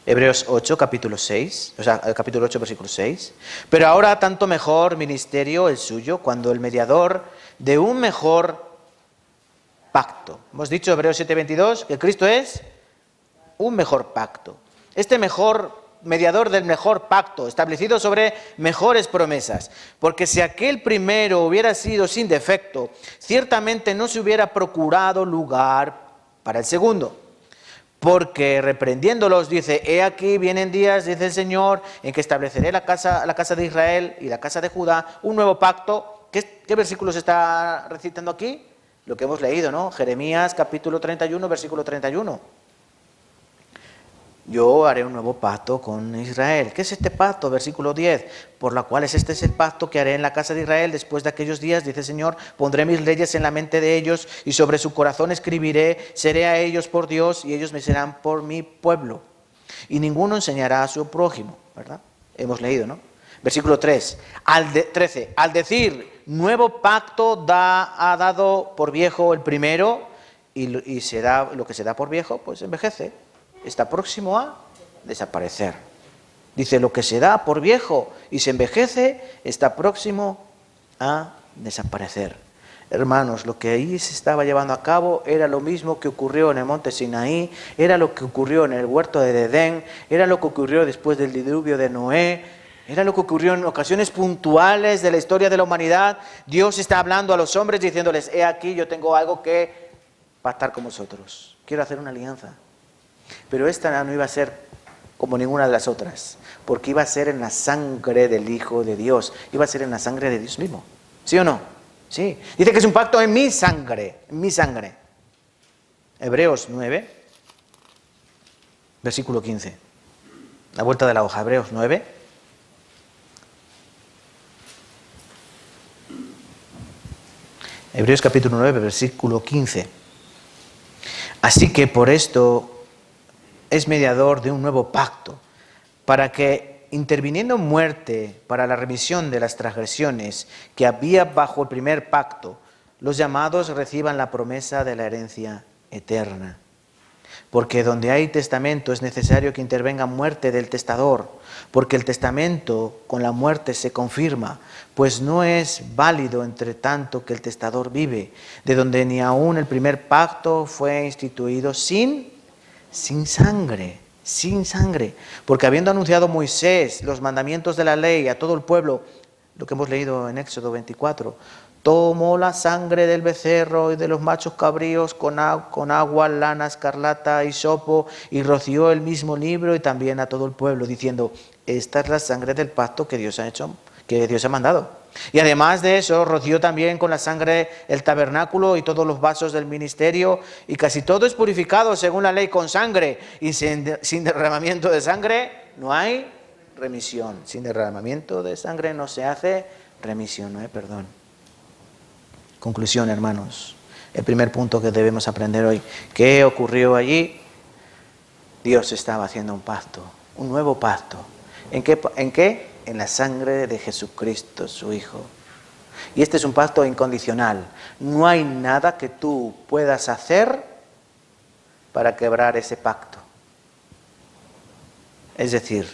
Hebreos 8, capítulo 6, o sea, capítulo 8, versículo 6. Pero ahora tanto mejor ministerio el suyo, cuando el mediador de un mejor pacto. Hemos dicho, Hebreos 7, 22, que Cristo es un mejor pacto. Este mejor mediador del mejor pacto, establecido sobre mejores promesas. Porque si aquel primero hubiera sido sin defecto, ciertamente no se hubiera procurado lugar para el segundo. Porque reprendiéndolos dice, he aquí vienen días, dice el Señor, en que estableceré la casa de Israel y la casa de Judá, un nuevo pacto. ¿Qué versículo se está recitando aquí? Lo que hemos leído, ¿no? Jeremías capítulo 31, versículo 31. Yo haré un nuevo pacto con Israel. ¿Qué es este pacto? Versículo 10. Por la cual este es el pacto que haré en la casa de Israel después de aquellos días, dice el Señor. Pondré mis leyes en la mente de ellos y sobre su corazón escribiré. Seré a ellos por Dios y ellos me serán por mi pueblo. Y ninguno enseñará a su prójimo, ¿verdad? Hemos leído, ¿no? Versículo 13. Al decir nuevo pacto ha dado por viejo el primero y se da, lo que se da por viejo pues envejece. Está próximo a desaparecer. Dice, lo que se da por viejo y se envejece está próximo a desaparecer. Hermanos, lo que ahí se estaba llevando a cabo era lo mismo que ocurrió en el monte Sinaí, era lo que ocurrió en el huerto de Edén, era lo que ocurrió después del diluvio de Noé, era lo que ocurrió en ocasiones puntuales de la historia de la humanidad. Dios está hablando a los hombres diciéndoles, he aquí, yo tengo algo que pactar con vosotros. Quiero hacer una alianza. Pero esta no iba a ser como ninguna de las otras, porque iba a ser en la sangre del Hijo de Dios, iba a ser en la sangre de Dios mismo. ¿Sí o no? Sí. Dice que es un pacto en mi sangre, en mi sangre. Hebreos 9, versículo 15. La vuelta de la hoja, Hebreos 9. Hebreos capítulo 9, versículo 15. Así que por esto es mediador de un nuevo pacto, para que, interviniendo en muerte para la remisión de las transgresiones que había bajo el primer pacto, los llamados reciban la promesa de la herencia eterna. Porque donde hay testamento es necesario que intervenga muerte del testador, porque el testamento con la muerte se confirma, pues no es válido entre tanto que el testador vive, de donde ni aun el primer pacto fue instituido sin sangre, porque habiendo anunciado Moisés los mandamientos de la ley a todo el pueblo, lo que hemos leído en Éxodo 24, tomó la sangre del becerro y de los machos cabríos con agua, lana, escarlata y hisopo, y roció el mismo libro y también a todo el pueblo, diciendo, esta es la sangre del pacto que Dios ha hecho, que Dios ha mandado. Y además de eso, roció también con la sangre el tabernáculo y todos los vasos del ministerio, y casi todo es purificado según la ley con sangre, y sin derramamiento de sangre no hay remisión. Sin derramamiento de sangre no se hace remisión, no hay perdón. Conclusión, hermanos. El primer punto que debemos aprender hoy. ¿Qué ocurrió allí? Dios estaba haciendo un pacto, un nuevo pacto. ¿En qué? En la sangre de Jesucristo, su Hijo. Y este es un pacto incondicional. No hay nada que tú puedas hacer para quebrar ese pacto. Es decir,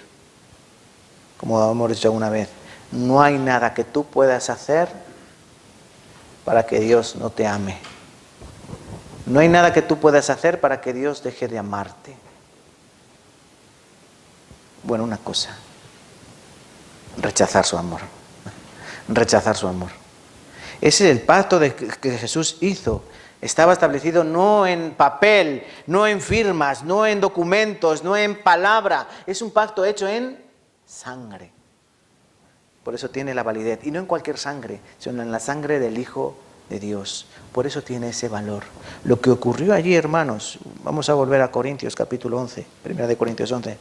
como hemos dicho alguna vez, no hay nada que tú puedas hacer para que Dios no te ame. No hay nada que tú puedas hacer para que Dios deje de amarte. Bueno, una cosa. Rechazar su amor. Rechazar su amor. Ese es el pacto que Jesús hizo. Estaba establecido no en papel, no en firmas, no en documentos, no en palabra. Es un pacto hecho en sangre. Por eso tiene la validez. Y no en cualquier sangre, sino en la sangre del Hijo de Dios. Por eso tiene ese valor. Lo que ocurrió allí, hermanos, vamos a volver a Corintios capítulo 11, primera de Corintios 11.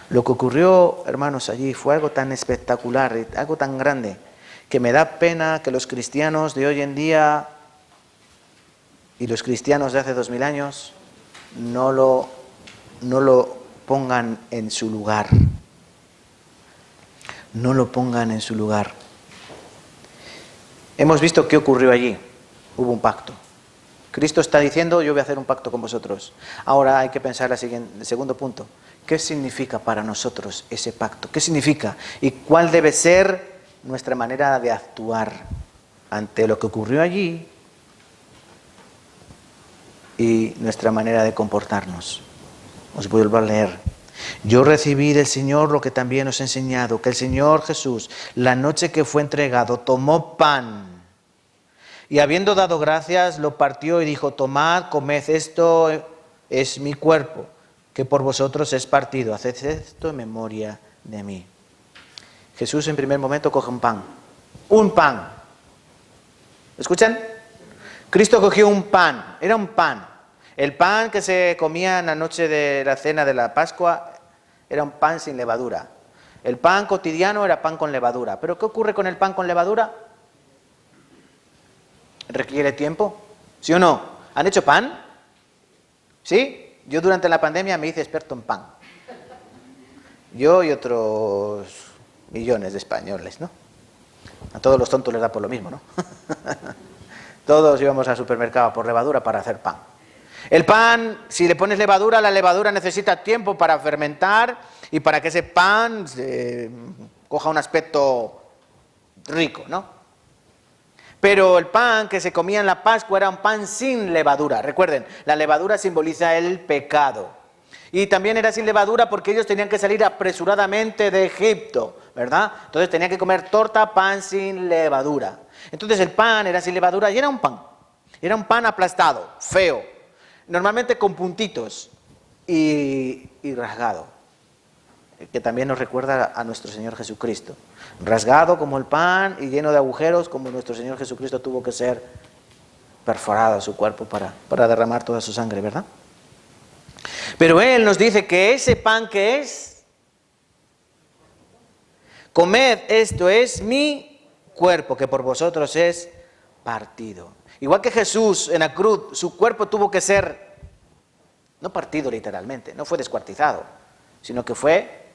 Lo que ocurrió, hermanos, allí fue algo tan espectacular, algo tan grande, que me da pena que los cristianos de hoy en día y los cristianos de hace 2000 años no lo pongan en su lugar. No lo pongan en su lugar. Hemos visto qué ocurrió allí. Hubo un pacto. Cristo está diciendo, yo voy a hacer un pacto con vosotros. Ahora hay que pensar el segundo punto. ¿Qué significa para nosotros ese pacto? ¿Qué significa? ¿Y cuál debe ser nuestra manera de actuar ante lo que ocurrió allí y nuestra manera de comportarnos? Os vuelvo a leer. Yo recibí del Señor lo que también os he enseñado, que el Señor Jesús, la noche que fue entregado, tomó pan y habiendo dado gracias, lo partió y dijo, tomad, comed, esto es mi cuerpo, que por vosotros es partido, haced esto en memoria de mí. Jesús en primer momento coge un pan. ¿Escuchan? Cristo cogió un pan, era un pan. El pan que se comía en la noche de la cena de la Pascua era un pan sin levadura. El pan cotidiano era pan con levadura. ¿Pero qué ocurre con el pan con levadura? ¿Requiere tiempo? ¿Sí o no? ¿Han hecho pan? ¿Sí? Yo durante la pandemia me hice experto en pan. Yo y otros millones de españoles, ¿no? A todos los tontos les da por lo mismo, ¿no? Todos íbamos al supermercado por levadura para hacer pan. El pan, si le pones levadura, la levadura necesita tiempo para fermentar y para que ese pan coja un aspecto rico, ¿no? Pero el pan que se comía en la Pascua era un pan sin levadura. Recuerden, la levadura simboliza el pecado. Y también era sin levadura porque ellos tenían que salir apresuradamente de Egipto, ¿verdad? Entonces tenían que comer torta, pan sin levadura. Entonces el pan era sin levadura y era un pan. Era un pan aplastado, feo, normalmente con puntitos y rasgado, que también nos recuerda a nuestro Señor Jesucristo. Rasgado como el pan y lleno de agujeros como nuestro Señor Jesucristo tuvo que ser perforado su cuerpo para derramar toda su sangre, ¿verdad? Pero Él nos dice que ese pan que es, comed, esto es mi cuerpo, que por vosotros es partido. Igual que Jesús en la cruz, su cuerpo tuvo que ser, no partido literalmente, no fue descuartizado, sino que fue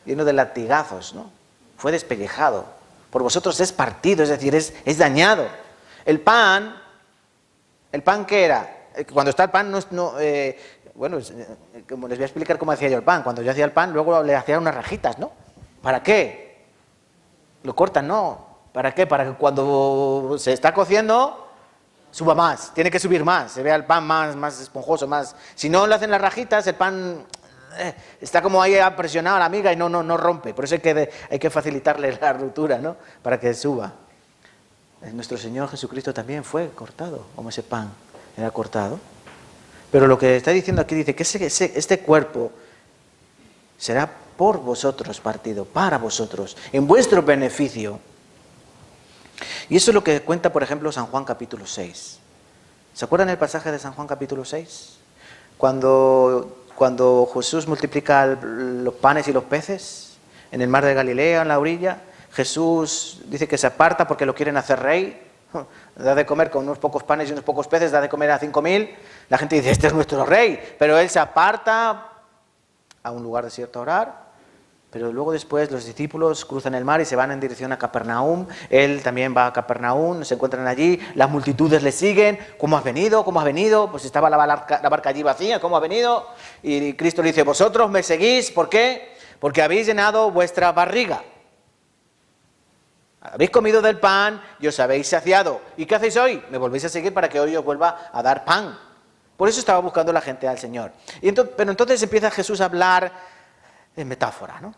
lleno de latigazos, ¿no? Fue despellejado. Por vosotros es partido, es decir, es dañado. El pan ¿qué era? Cuando está el pan, bueno, como les voy a explicar cómo hacía yo el pan. Cuando yo hacía el pan, luego le hacía unas rajitas, ¿no? ¿Para qué? Lo cortan, ¿no? ¿Para qué? Para que cuando se está cociendo suba más, tiene que subir más, se vea el pan más esponjoso, más. Si no le hacen las rajitas, el pan está como ahí presionado a la miga y no rompe. Por eso hay que facilitarle la ruptura, ¿no? Para que suba. Nuestro Señor Jesucristo también fue cortado, como ese pan era cortado. Pero lo que está diciendo aquí dice que este cuerpo será por vosotros partido, para vosotros, en vuestro beneficio. Y eso es lo que cuenta, por ejemplo, San Juan capítulo 6. ¿Se acuerdan el pasaje de San Juan capítulo 6? Cuando Jesús multiplica los panes y los peces en el mar de Galilea, en la orilla, Jesús dice que se aparta porque lo quieren hacer rey. Da de comer con unos pocos panes y unos pocos peces, da de comer a 5.000. La gente dice, este es nuestro rey. Pero él se aparta a un lugar desierto a orar. Pero luego después los discípulos cruzan el mar y se van en dirección a Capernaum. Él también va a Capernaum, se encuentran allí, las multitudes le siguen. ¿Cómo has venido? ¿Cómo has venido? Pues estaba la barca allí vacía, ¿cómo ha venido? Y Cristo le dice, vosotros me seguís, ¿por qué? Porque habéis llenado vuestra barriga. Habéis comido del pan y os habéis saciado. ¿Y qué hacéis hoy? Me volvéis a seguir para que hoy os vuelva a dar pan. Por eso estaba buscando la gente al Señor. Pero entonces empieza Jesús a hablar en metáfora, ¿no?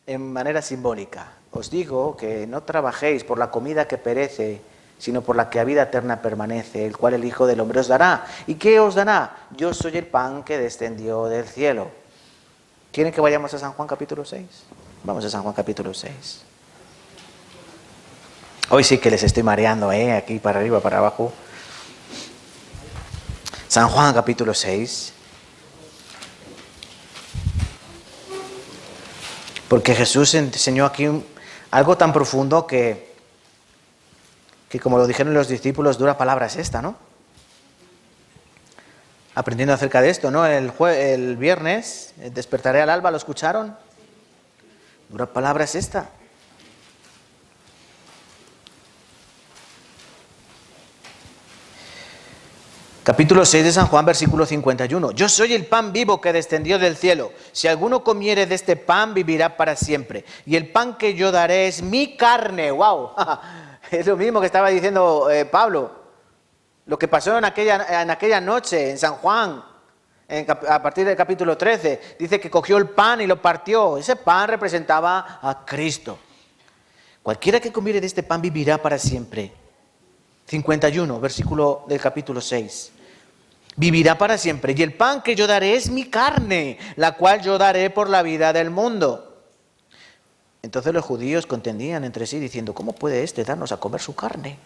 En manera simbólica. Os digo que no trabajéis por la comida que perece, sino por la que a vida eterna permanece, el cual el Hijo del Hombre os dará. ¿Y qué os dará? Yo soy el pan que descendió del cielo. ¿Quieren que vayamos a San Juan capítulo 6? Vamos a San Juan capítulo 6. Hoy sí que les estoy mareando, aquí para arriba, para abajo. San Juan capítulo 6. Porque Jesús enseñó aquí algo tan profundo que como lo dijeron los discípulos, dura palabra es esta, ¿no? Aprendiendo acerca de esto, ¿no? El viernes, despertaré al alba, ¿lo escucharon? Dura palabra es esta. Capítulo 6 de San Juan, versículo 51. Yo soy el pan vivo que descendió del cielo. Si alguno comiere de este pan, vivirá para siempre. Y el pan que yo daré es mi carne. ¡Wow! Es lo mismo que estaba diciendo Pablo. Lo que pasó en aquella noche en San Juan, a partir del capítulo 13. Dice que cogió el pan y lo partió. Ese pan representaba a Cristo. Cualquiera que comiere de este pan vivirá para siempre. 51, versículo del capítulo 6. Vivirá para siempre. Y el pan que yo daré es mi carne, la cual yo daré por la vida del mundo. Entonces los judíos contendían entre sí diciendo, ¿cómo puede éste darnos a comer su carne?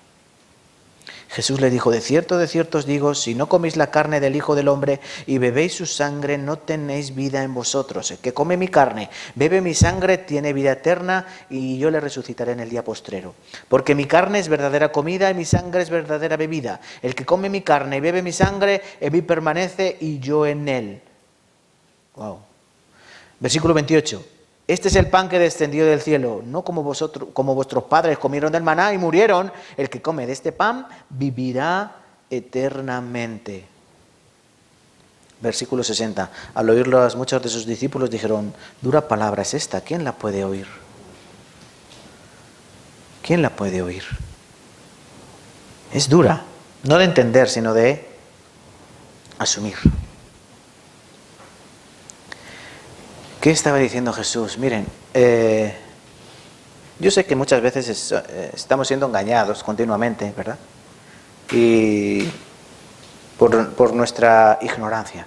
Jesús le dijo, de cierto os digo, si no coméis la carne del Hijo del Hombre y bebéis su sangre, no tenéis vida en vosotros. El que come mi carne, bebe mi sangre, tiene vida eterna y yo le resucitaré en el día postrero. Porque mi carne es verdadera comida y mi sangre es verdadera bebida. El que come mi carne y bebe mi sangre, en mí permanece y yo en él. Wow. Versículo 28. Este es el pan que descendió del cielo, no como vuestros padres comieron del maná y murieron. El que come de este pan vivirá eternamente. Versículo 60. Al oírlo, muchos de sus discípulos dijeron, dura palabra es esta, ¿quién la puede oír? ¿Quién la puede oír? Es dura, no de entender, sino de asumir. ¿Qué estaba diciendo Jesús? Miren, yo sé que muchas veces estamos siendo engañados continuamente, ¿verdad? Y por nuestra ignorancia.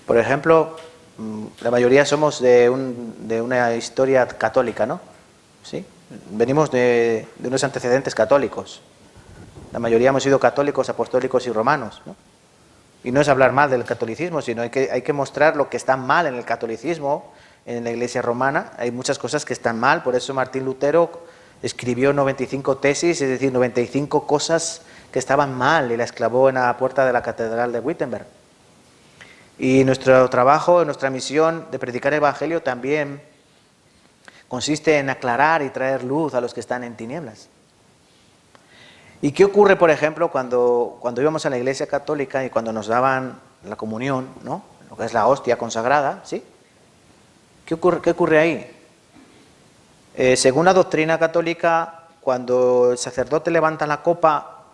Por ejemplo, la mayoría somos de una historia católica, ¿no? ¿Sí? Venimos de unos antecedentes católicos. La mayoría hemos sido católicos, apostólicos y romanos, ¿no? Y no es hablar mal del catolicismo, sino hay que mostrar lo que está mal en el catolicismo, en la Iglesia romana. Hay muchas cosas que están mal, por eso Martín Lutero escribió 95 tesis, es decir, 95 cosas que estaban mal y las clavó en la puerta de la Catedral de Wittenberg. Y nuestro trabajo, nuestra misión de predicar el Evangelio también consiste en aclarar y traer luz a los que están en tinieblas. ¿Y qué ocurre, por ejemplo, cuando íbamos a la Iglesia Católica y cuando nos daban la comunión, ¿no? Lo que es la hostia consagrada, ¿sí? ¿Qué ocurre ahí? Según la doctrina católica, cuando el sacerdote levanta la copa,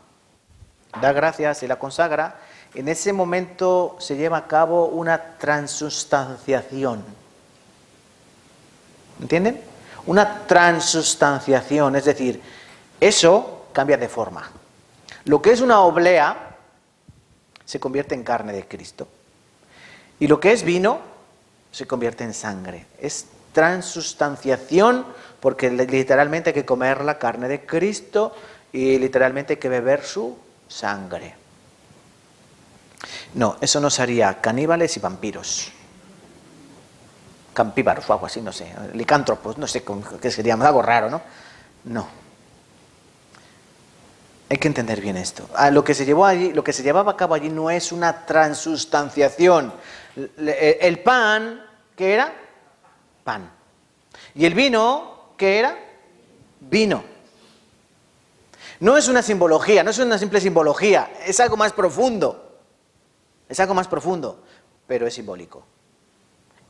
da gracias y la consagra, en ese momento se lleva a cabo una transustanciación. ¿Entienden? Una transustanciación, es decir, eso cambia de forma. Lo que es una oblea se convierte en carne de Cristo. Y lo que es vino se convierte en sangre. Es transustanciación porque literalmente hay que comer la carne de Cristo y literalmente hay que beber su sangre. No, eso nos haría caníbales y vampiros. Campíbaros o algo así, no sé. Licántropos, no sé qué sería, algo raro, ¿no? No. Hay que entender bien esto. Lo que se llevaba a cabo allí no es una transustanciación. El pan, ¿qué era? Pan. Y el vino, ¿qué era? Vino. No es una simbología, no es una simple simbología, es algo más profundo. Es algo más profundo, pero es simbólico.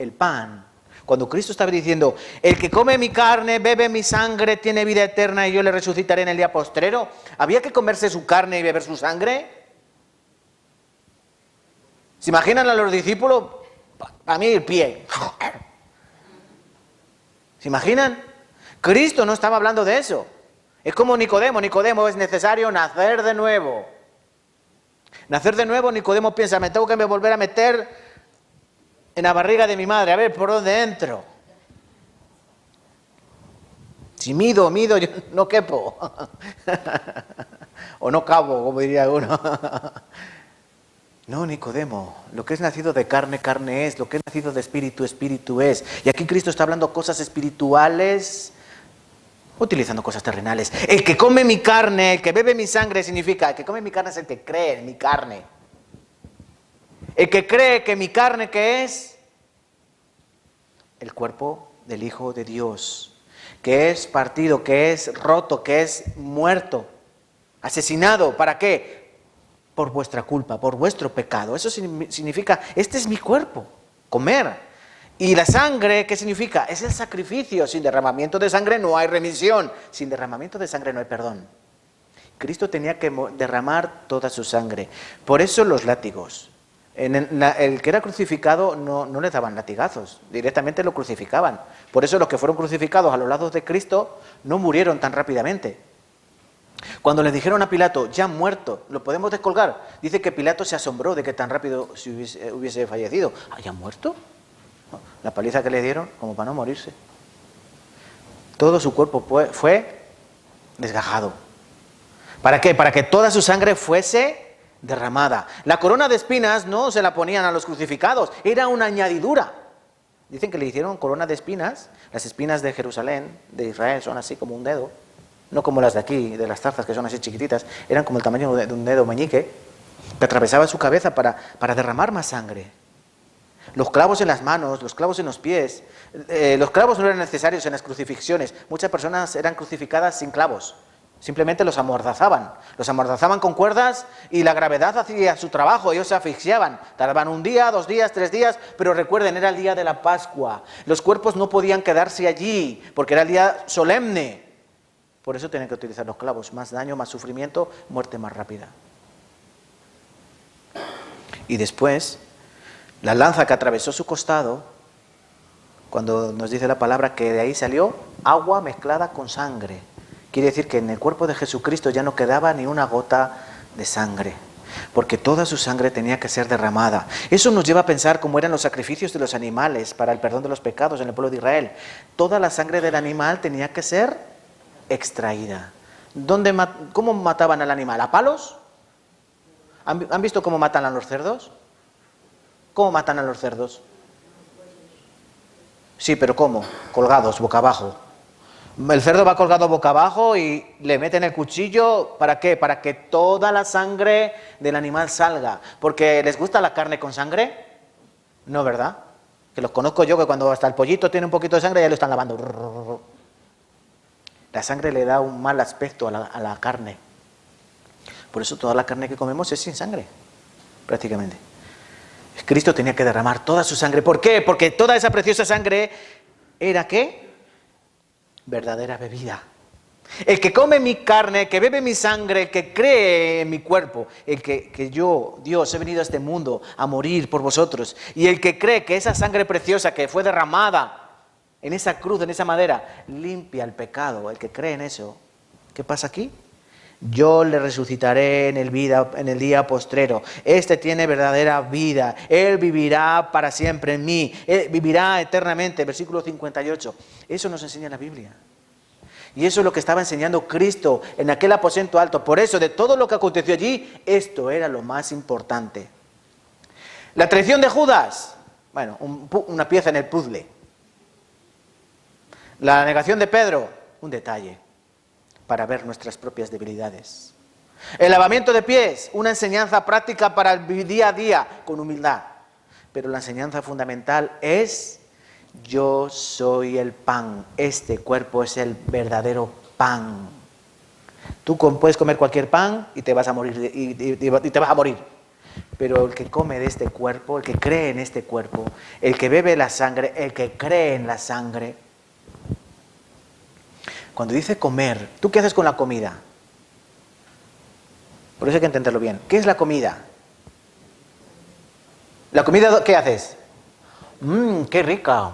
El pan, cuando Cristo estaba diciendo, el que come mi carne, bebe mi sangre, tiene vida eterna y yo le resucitaré en el día postrero, ¿había que comerse su carne y beber su sangre? ¿Se imaginan a los discípulos? A mí el pie. ¿Se imaginan? Cristo no estaba hablando de eso. Es como Nicodemo. Nicodemo, es necesario nacer de nuevo. Nacer de nuevo, Nicodemo piensa, me tengo que volver a meter en la barriga de mi madre, a ver por dónde entro. Si mido, yo no quepo. O no cabo, como diría uno. No, Nicodemo, lo que es nacido de carne, carne es. Lo que es nacido de espíritu, espíritu es. Y aquí Cristo está hablando cosas espirituales, utilizando cosas terrenales. El que come mi carne, el que bebe mi sangre, significa, el que come mi carne es el que cree en mi carne. El que cree que mi carne, ¿qué es? El cuerpo del Hijo de Dios, que es partido, que es roto, que es muerto, asesinado. ¿Para qué? Por vuestra culpa, por vuestro pecado. Eso significa, este es mi cuerpo, comer. Y la sangre, ¿qué significa? Es el sacrificio. Sin derramamiento de sangre no hay remisión. Sin derramamiento de sangre no hay perdón. Cristo tenía que derramar toda su sangre. Por eso los látigos. El que era crucificado no le daban latigazos, directamente lo crucificaban. Por eso los que fueron crucificados a los lados de Cristo no murieron tan rápidamente. Cuando les dijeron a Pilato, ya muerto, lo podemos descolgar, dice que Pilato se asombró de que tan rápido hubiese fallecido. ¿Ah, ya muerto? No, la paliza que le dieron como para no morirse. Todo su cuerpo fue desgajado. ¿Para qué? Para que toda su sangre fuese derramada. La corona de espinas no se la ponían a los crucificados, era una añadidura. Dicen que le hicieron corona de espinas. Las espinas de Jerusalén, de Israel, son así como un dedo, no como las de aquí, de las zarzas, que son así chiquititas, eran como el tamaño de un dedo meñique, que atravesaba su cabeza para derramar más sangre. Los clavos en las manos, los clavos en los pies. Los clavos no eran necesarios en las crucifixiones. Muchas personas eran crucificadas sin clavos. Simplemente los amordazaban con cuerdas y la gravedad hacía su trabajo, ellos se asfixiaban, tardaban 1 día, 2 días, 3 días, pero recuerden, era el día de la Pascua, los cuerpos no podían quedarse allí, porque era el día solemne, por eso tenían que utilizar los clavos, más daño, más sufrimiento, muerte más rápida. Y después, la lanza que atravesó su costado, cuando nos dice la palabra que de ahí salió agua mezclada con sangre. Quiere decir que en el cuerpo de Jesucristo ya no quedaba ni una gota de sangre, porque toda su sangre tenía que ser derramada. Eso nos lleva a pensar cómo eran los sacrificios de los animales para el perdón de los pecados en el pueblo de Israel. Toda la sangre del animal tenía que ser extraída. ¿Cómo mataban al animal? ¿A palos? ¿Han visto cómo matan a los cerdos? ¿Cómo matan a los cerdos? Sí, pero ¿cómo? Colgados, boca abajo. El cerdo va colgado boca abajo y le meten el cuchillo, ¿para qué? Para que toda la sangre del animal salga. ¿Porque les gusta la carne con sangre? No, ¿verdad? Que los conozco yo, que cuando hasta el pollito tiene un poquito de sangre ya lo están lavando. La sangre le da un mal aspecto a la carne. Por eso toda la carne que comemos es sin sangre, prácticamente. Cristo tenía que derramar toda su sangre. ¿Por qué? Porque toda esa preciosa sangre era, ¿qué? Verdadera bebida. El que come mi carne, el que bebe mi sangre, el que cree en mi cuerpo, el que yo, Dios, he venido a este mundo a morir por vosotros, y el que cree que esa sangre preciosa que fue derramada en esa cruz, en esa madera, limpia el pecado, el que cree en eso, ¿qué pasa aquí? Yo le resucitaré en el día postrero. Este tiene verdadera vida. Él vivirá para siempre en mí. Él vivirá eternamente. Versículo 58. Eso nos enseña la Biblia. Y eso es lo que estaba enseñando Cristo en aquel aposento alto. Por eso, de todo lo que aconteció allí, esto era lo más importante. La traición de Judas. Bueno, una pieza en el puzzle. La negación de Pedro. Un detalle para ver nuestras propias debilidades. El lavamiento de pies, una enseñanza práctica para el día a día, con humildad. Pero la enseñanza fundamental es, yo soy el pan, este cuerpo es el verdadero pan. Tú puedes comer cualquier pan y te vas a morir, y te vas a morir. Pero el que come de este cuerpo, el que cree en este cuerpo, el que bebe la sangre, el que cree en la sangre. Cuando dice comer, ¿tú qué haces con la comida? Por eso hay que entenderlo bien. ¿Qué es la comida? ¿La comida qué haces? ¡Qué rica!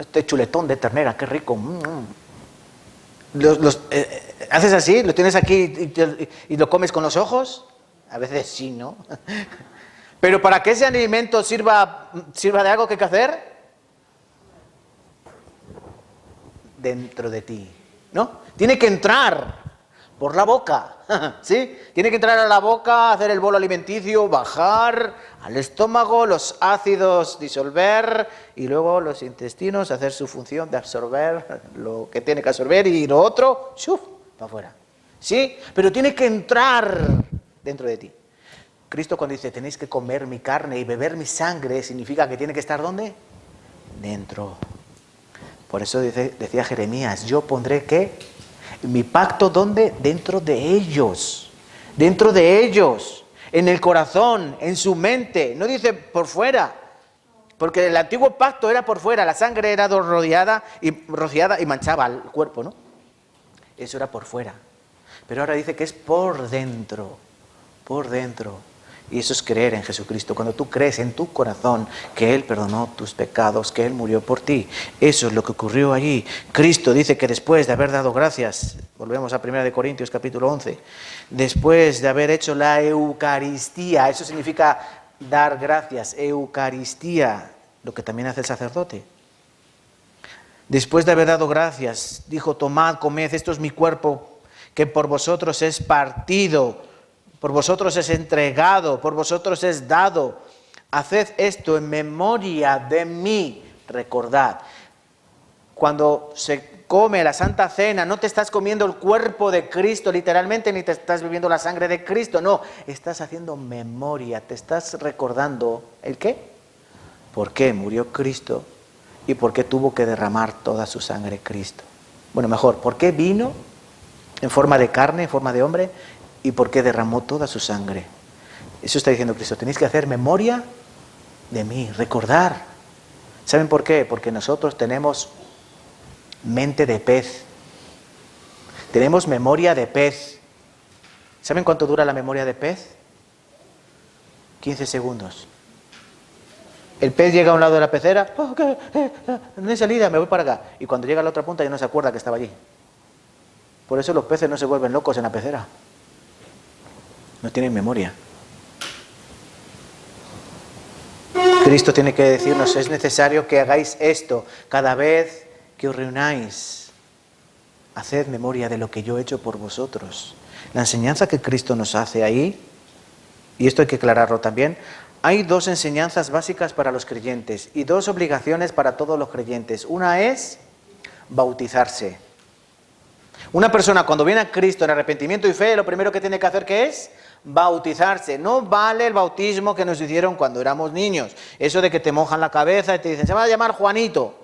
Este chuletón de ternera, qué rico. ¿Haces así? ¿Lo tienes aquí y lo comes con los ojos? A veces sí, ¿no? Pero para que ese alimento sirva de algo, ¿qué hay que hacer? dentro de ti, ¿no? Tiene que entrar por la boca, ¿sí? Tiene que entrar a la boca, hacer el bolo alimenticio, bajar al estómago, los ácidos disolver y luego los intestinos hacer su función de absorber lo que tiene que absorber y lo otro, ¡shuf!, para afuera. ¿Sí? Pero tiene que entrar dentro de ti. Cristo cuando dice, tenéis que comer mi carne y beber mi sangre, significa que tiene que estar ¿dónde? Dentro. Por eso decía Jeremías, yo pondré ¿qué? Mi pacto ¿dónde? Dentro de ellos. Dentro de ellos. En el corazón, en su mente. No dice por fuera. Porque el antiguo pacto era por fuera. La sangre era rociada y manchaba el cuerpo, ¿no? Eso era por fuera. Pero ahora dice que es por dentro. Por dentro. Y eso es creer en Jesucristo. Cuando tú crees en tu corazón que Él perdonó tus pecados, que Él murió por ti. Eso es lo que ocurrió allí. Cristo dice que después de haber dado gracias, volvemos a 1 Corintios capítulo 11, después de haber hecho la Eucaristía, eso significa dar gracias, Eucaristía, lo que también hace el sacerdote. Después de haber dado gracias, dijo, tomad, comed, esto es mi cuerpo, que por vosotros es partido, por vosotros es entregado, por vosotros es dado. Haced esto en memoria de mí. Recordad, cuando se come la Santa Cena, no te estás comiendo el cuerpo de Cristo literalmente, ni te estás bebiendo la sangre de Cristo, no, estás haciendo memoria, te estás recordando, ¿el qué? ¿Por qué murió Cristo y por qué tuvo que derramar toda su sangre Cristo? Bueno, mejor, ¿por qué vino en forma de carne, en forma de hombre? ¿Y por qué derramó toda su sangre? Eso está diciendo Cristo. Tenéis que hacer memoria de mí, recordar. ¿Saben por qué? Porque nosotros tenemos mente de pez. Tenemos memoria de pez. ¿Saben cuánto dura la memoria de pez? 15 segundos. El pez llega a un lado de la pecera. Oh, okay, no hay salida, me voy para acá. Y cuando llega a la otra punta ya no se acuerda que estaba allí. Por eso los peces no se vuelven locos en la pecera. No tienen memoria. Cristo tiene que decirnos, es necesario que hagáis esto cada vez que os reunáis. Haced memoria de lo que yo he hecho por vosotros. La enseñanza que Cristo nos hace ahí, y esto hay que aclararlo también, hay dos enseñanzas básicas para los creyentes y dos obligaciones para todos los creyentes. Una es bautizarse. Una persona cuando viene a Cristo en arrepentimiento y fe, lo primero que tiene que hacer, ¿qué es? Bautizarse. No vale el bautismo que nos hicieron cuando éramos niños. Eso de que te mojan la cabeza y te dicen, se va a llamar Juanito.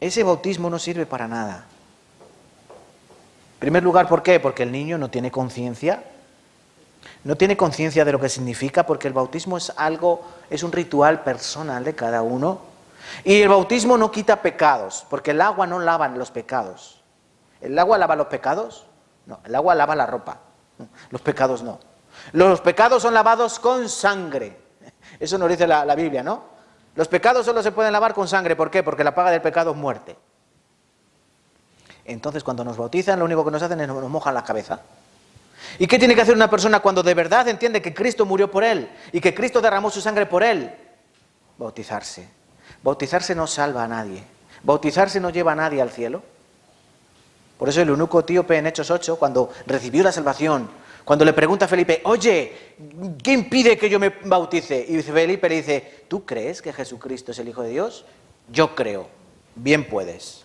Ese bautismo no sirve para nada. En primer lugar, ¿por qué? Porque el niño no tiene conciencia. No tiene conciencia de lo que significa, porque el bautismo es un ritual personal de cada uno. Y el bautismo no quita pecados, porque el agua no lava los pecados. ¿El agua lava los pecados? No, el agua lava la ropa. Los pecados no. Los pecados son lavados con sangre. Eso nos dice la Biblia, ¿no? Los pecados solo se pueden lavar con sangre. ¿Por qué? Porque la paga del pecado es muerte. Entonces, cuando nos bautizan, lo único que nos hacen es nos mojan la cabeza. ¿Y qué tiene que hacer una persona cuando de verdad entiende que Cristo murió por él y que Cristo derramó su sangre por él? Bautizarse. Bautizarse no salva a nadie. Bautizarse no lleva a nadie al cielo. Por eso el eunuco etíope en Hechos 8, cuando recibió la salvación, cuando le pregunta a Felipe, oye, ¿qué impide que yo me bautice? Y Felipe le dice, ¿tú crees que Jesucristo es el Hijo de Dios? Yo creo. Bien puedes.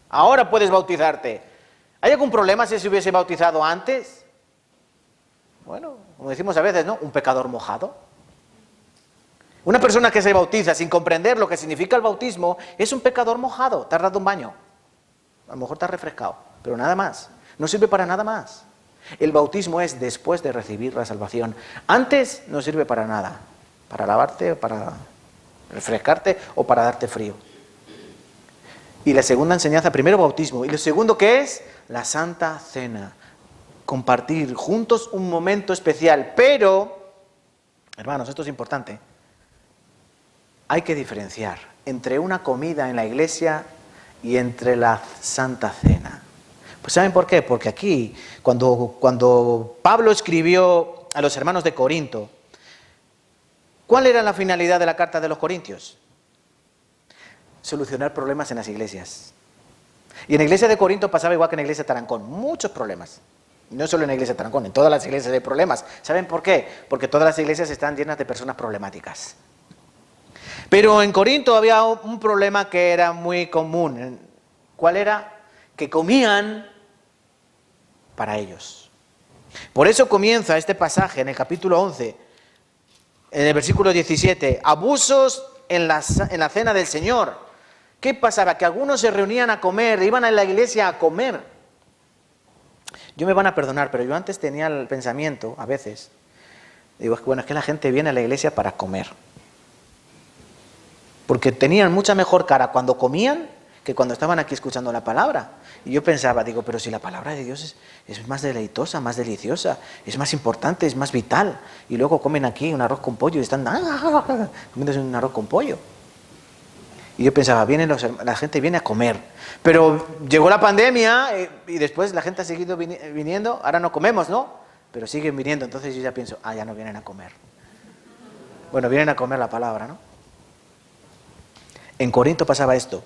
Ahora puedes bautizarte. ¿Hay algún problema si se hubiese bautizado antes? Bueno, como decimos a veces, ¿no? Un pecador mojado. Una persona que se bautiza sin comprender lo que significa el bautismo es un pecador mojado. Te has dado un baño. A lo mejor te has refrescado, pero nada más. No sirve para nada más. El bautismo es después de recibir la salvación. Antes no sirve para nada. Para lavarte, para refrescarte o para darte frío. Y la segunda enseñanza, primero bautismo. Y lo segundo, ¿qué es? La Santa Cena. Compartir juntos un momento especial. Pero, hermanos, esto es importante. Hay que diferenciar entre una comida en la iglesia y entre la Santa Cena. Pues ¿saben por qué? Porque aquí, cuando Pablo escribió a los hermanos de Corinto, ¿cuál era la finalidad de la carta de los Corintios? solucionar problemas en las iglesias. Y en la iglesia de Corinto pasaba igual que en la iglesia de Tarancón, muchos problemas. No solo en la iglesia de Tarancón, en todas las iglesias hay problemas. ¿Saben por qué? Porque todas las iglesias están llenas de personas problemáticas. Pero en Corinto había un problema que era muy común. ¿Cuál era? Que comían para ellos. Por eso comienza este pasaje en el capítulo 11, en el versículo 17, abusos en la cena del Señor. ¿Qué pasaba? Que algunos se reunían a comer, iban a la iglesia a comer. Yo me van a perdonar, pero yo antes tenía el pensamiento, a veces, digo, bueno, es que la gente viene a la iglesia para comer. Porque tenían mucha mejor cara cuando comían que cuando estaban aquí escuchando la palabra. Y yo pensaba, digo, pero si la palabra de Dios es más deleitosa, más deliciosa, es más importante, es más vital. Y luego comen aquí un arroz con pollo y están comiendo un arroz con pollo. Y yo pensaba, la gente viene a comer. Pero llegó la pandemia y después la gente ha seguido viniendo. Ahora no comemos, ¿no? Pero siguen viniendo. Entonces yo ya pienso, ya no vienen a comer. Bueno, vienen a comer la palabra, ¿no? En Corinto pasaba esto.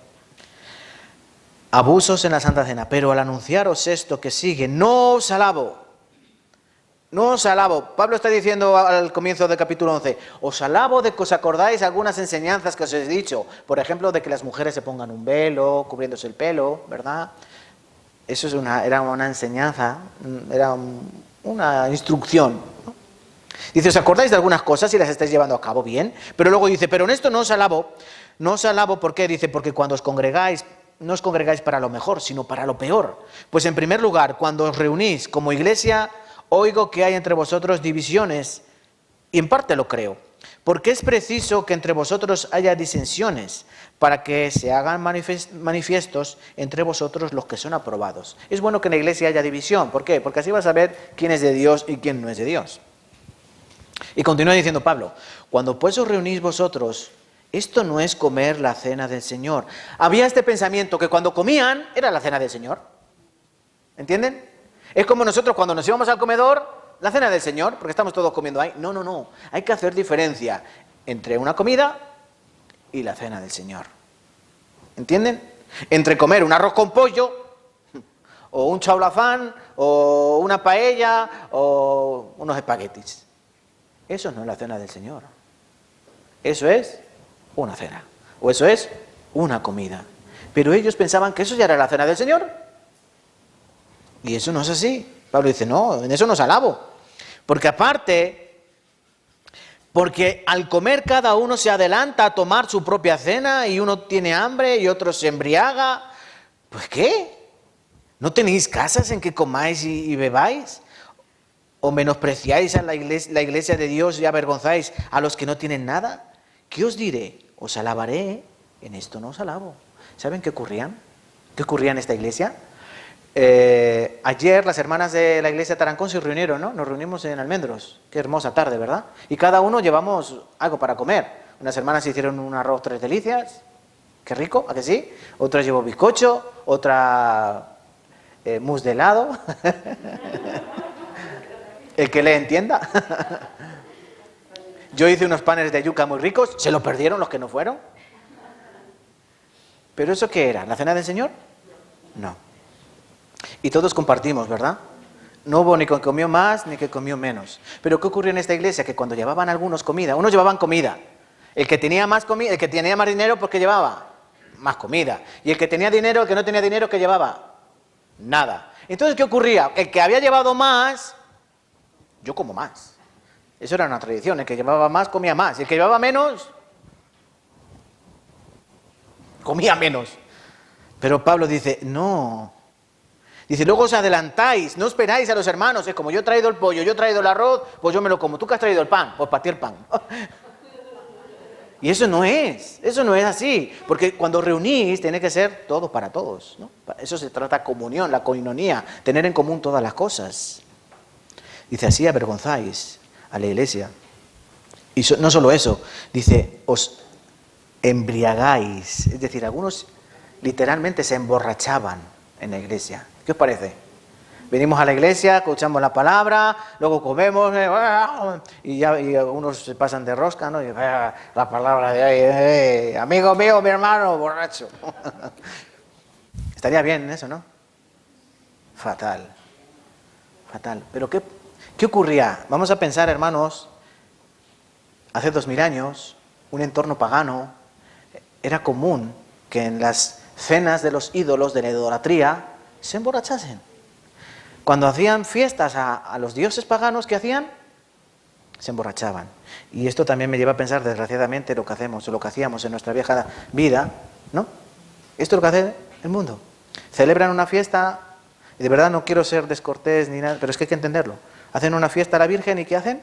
Abusos en la Santa Cena. Pero al anunciaros esto que sigue, no os alabo. No os alabo. Pablo está diciendo al comienzo del capítulo 11, os alabo de que os acordáis algunas enseñanzas que os he dicho. Por ejemplo, de que las mujeres se pongan un velo, cubriéndose el pelo, ¿verdad? Eso era una enseñanza, era una instrucción, ¿no? Dice, os acordáis de algunas cosas y las estáis llevando a cabo bien. Pero luego dice, pero en esto no os alabo. No os alabo, ¿por qué? Dice, porque cuando os congregáis, no os congregáis para lo mejor, sino para lo peor. Pues en primer lugar, cuando os reunís como iglesia, oigo que hay entre vosotros divisiones, y en parte lo creo, porque es preciso que entre vosotros haya disensiones, para que se hagan manifiestos entre vosotros los que son aprobados. Es bueno que en la iglesia haya división. ¿Por qué? Porque así vas a ver quién es de Dios y quién no es de Dios. Y continúa diciendo Pablo, cuando pues os reunís vosotros, esto no es comer la cena del Señor. Había este pensamiento que cuando comían era la cena del Señor. ¿Entienden? Es como nosotros cuando nos íbamos al comedor, la cena del Señor, porque estamos todos comiendo ahí. No. Hay que hacer diferencia entre una comida y la cena del Señor. ¿Entienden? Entre comer un arroz con pollo, o un chaulafán, o una paella, o unos espaguetis. Eso no es la cena del Señor. Eso es una cena. O eso es una comida. Pero ellos pensaban que eso ya era la cena del Señor. Y eso no es así. Pablo dice, no, en eso no os alabo. Porque aparte, porque al comer cada uno se adelanta a tomar su propia cena y uno tiene hambre y otro se embriaga. ¿Pues qué? ¿No tenéis casas en que comáis y bebáis? ¿O menospreciáis a la iglesia de Dios y avergonzáis a los que no tienen nada? ¿Qué os diré? Os alabaré. En esto no os alabo. ¿Saben qué ocurría? ¿Qué ocurría en esta iglesia? Ayer las hermanas de la iglesia de Tarancón se reunieron, ¿no? Nos reunimos en Almendros. Qué hermosa tarde, ¿verdad? Y cada uno llevamos algo para comer. Unas hermanas hicieron un arroz tres delicias. Qué rico, ¿a que sí? Otra llevó bizcocho, otra mousse de helado. El que le entienda. Yo hice unos panes de yuca muy ricos. ¿Se lo perdieron los que no fueron? ¿Pero eso qué era? ¿La cena del Señor? No. Y todos compartimos, ¿verdad? No hubo ni que comió más ni que comió menos. Pero ¿qué ocurrió en esta iglesia? Que cuando llevaban algunos comida, unos llevaban comida. El que tenía más comida, el que tenía más dinero, ¿por qué llevaba? Más comida. Y el que tenía dinero, el que no tenía dinero, ¿qué llevaba? Nada. Entonces, ¿qué ocurría? El que había llevado más, yo como más. Eso era una tradición. El que llevaba más, comía más. Y el que llevaba menos, comía menos. Pero Pablo dice, no. Dice, luego os adelantáis, no esperáis a los hermanos. Es como yo he traído el pollo, yo he traído el arroz, pues yo me lo como. ¿Tú que has traído el pan? Pues para ti el pan. Y eso no es así. Porque cuando reunís, tiene que ser todo para todos, ¿no? Eso se trata de comunión, la koinonía, tener en común todas las cosas. Dice, así avergonzáis a la iglesia. Y no solo eso, dice, os embriagáis. Es decir, algunos literalmente se emborrachaban en la iglesia. ¿Qué os parece? Venimos a la iglesia, escuchamos la palabra, luego comemos y unos se pasan de rosca, ¿no? Y la palabra de hoy, amigo mío, mi hermano, borracho. Estaría bien eso, ¿no? Fatal. Pero ¿qué ocurría? Vamos a pensar, hermanos, hace 2000 años, un entorno pagano, era común que en las cenas de los ídolos, de la idolatría, se emborrachasen. Cuando hacían fiestas a los dioses paganos, ¿qué hacían? Se emborrachaban. Y esto también me lleva a pensar, desgraciadamente, lo que hacíamos en nuestra vieja vida, ¿no? Esto es lo que hace el mundo. Celebran una fiesta, y de verdad no quiero ser descortés ni nada, pero es que hay que entenderlo. Hacen una fiesta a la Virgen y ¿qué hacen?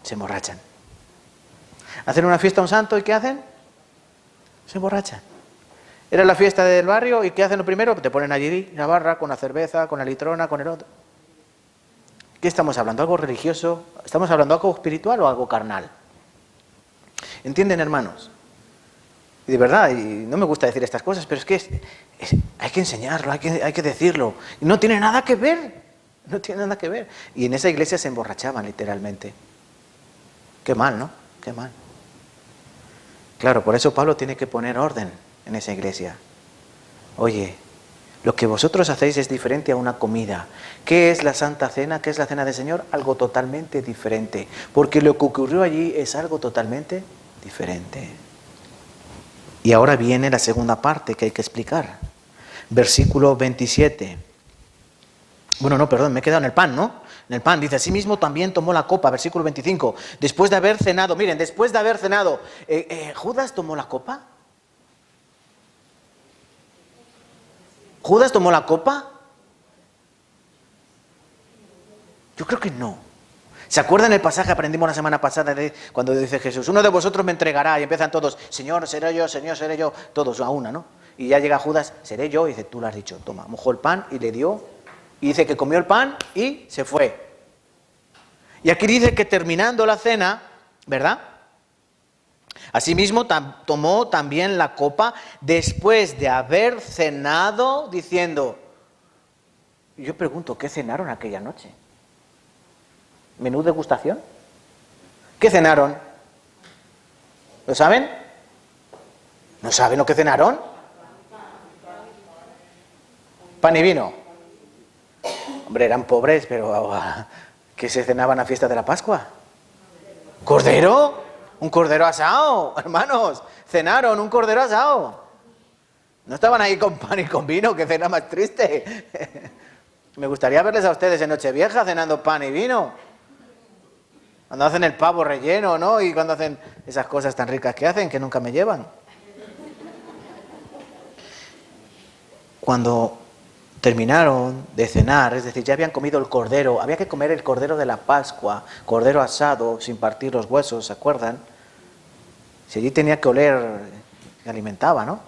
Se emborrachan. Hacen una fiesta a un santo y ¿qué hacen? Se emborrachan. Era la fiesta del barrio y ¿qué hacen lo primero? Te ponen allí la barra con la cerveza, con la litrona, con el otro. ¿Qué estamos hablando? ¿Algo religioso? ¿Estamos hablando de algo espiritual o algo carnal? ¿Entienden, hermanos? Y de verdad, y no me gusta decir estas cosas, pero es que hay que enseñarlo, hay que decirlo. Y no tiene nada que ver. No tiene nada que ver. Y en esa iglesia se emborrachaban literalmente. Qué mal, ¿no? Qué mal. Claro, por eso Pablo tiene que poner orden en esa iglesia. Oye, lo que vosotros hacéis es diferente a una comida. ¿Qué es la Santa Cena? ¿Qué es la Cena del Señor? Algo totalmente diferente. Porque lo que ocurrió allí es algo totalmente diferente. Y ahora viene la segunda parte que hay que explicar. Versículo 27. Bueno, no, perdón, me he quedado en el pan, ¿no? En el pan, dice, asimismo también tomó la copa, versículo 25. Después de haber cenado, miren, después de haber cenado, ¿Judas tomó la copa? ¿Judas tomó la copa? Yo creo que no. ¿Se acuerdan el pasaje que aprendimos la semana pasada cuando dice Jesús, uno de vosotros me entregará? Y empiezan todos, Señor, seré yo, todos a una, ¿no? Y ya llega Judas, seré yo, y dice, tú lo has dicho, toma, mojó el pan y le dio, y dice que comió el pan y se fue. Y aquí dice que terminando la cena, ¿verdad? Asimismo tomó también la copa después de haber cenado, diciendo, yo pregunto, ¿qué cenaron aquella noche? ¿Menú degustación? ¿Qué cenaron? ¿Lo saben? ¿No saben lo que cenaron? Pan y vino. Hombre, eran pobres, pero ¿qué se cenaban a fiesta de la Pascua? ¿Cordero? Un cordero asado, hermanos. Cenaron un cordero asado. No estaban ahí con pan y con vino, qué cena más triste. Me gustaría verles a ustedes en Nochevieja cenando pan y vino. Cuando hacen el pavo relleno, ¿no? Y cuando hacen esas cosas tan ricas que hacen, que nunca me llevan. Cuando terminaron de cenar, es decir, ya habían comido el cordero, había que comer el cordero de la Pascua, cordero asado, sin partir los huesos, ¿se acuerdan? Si allí tenía que oler, que alimentaba, ¿no?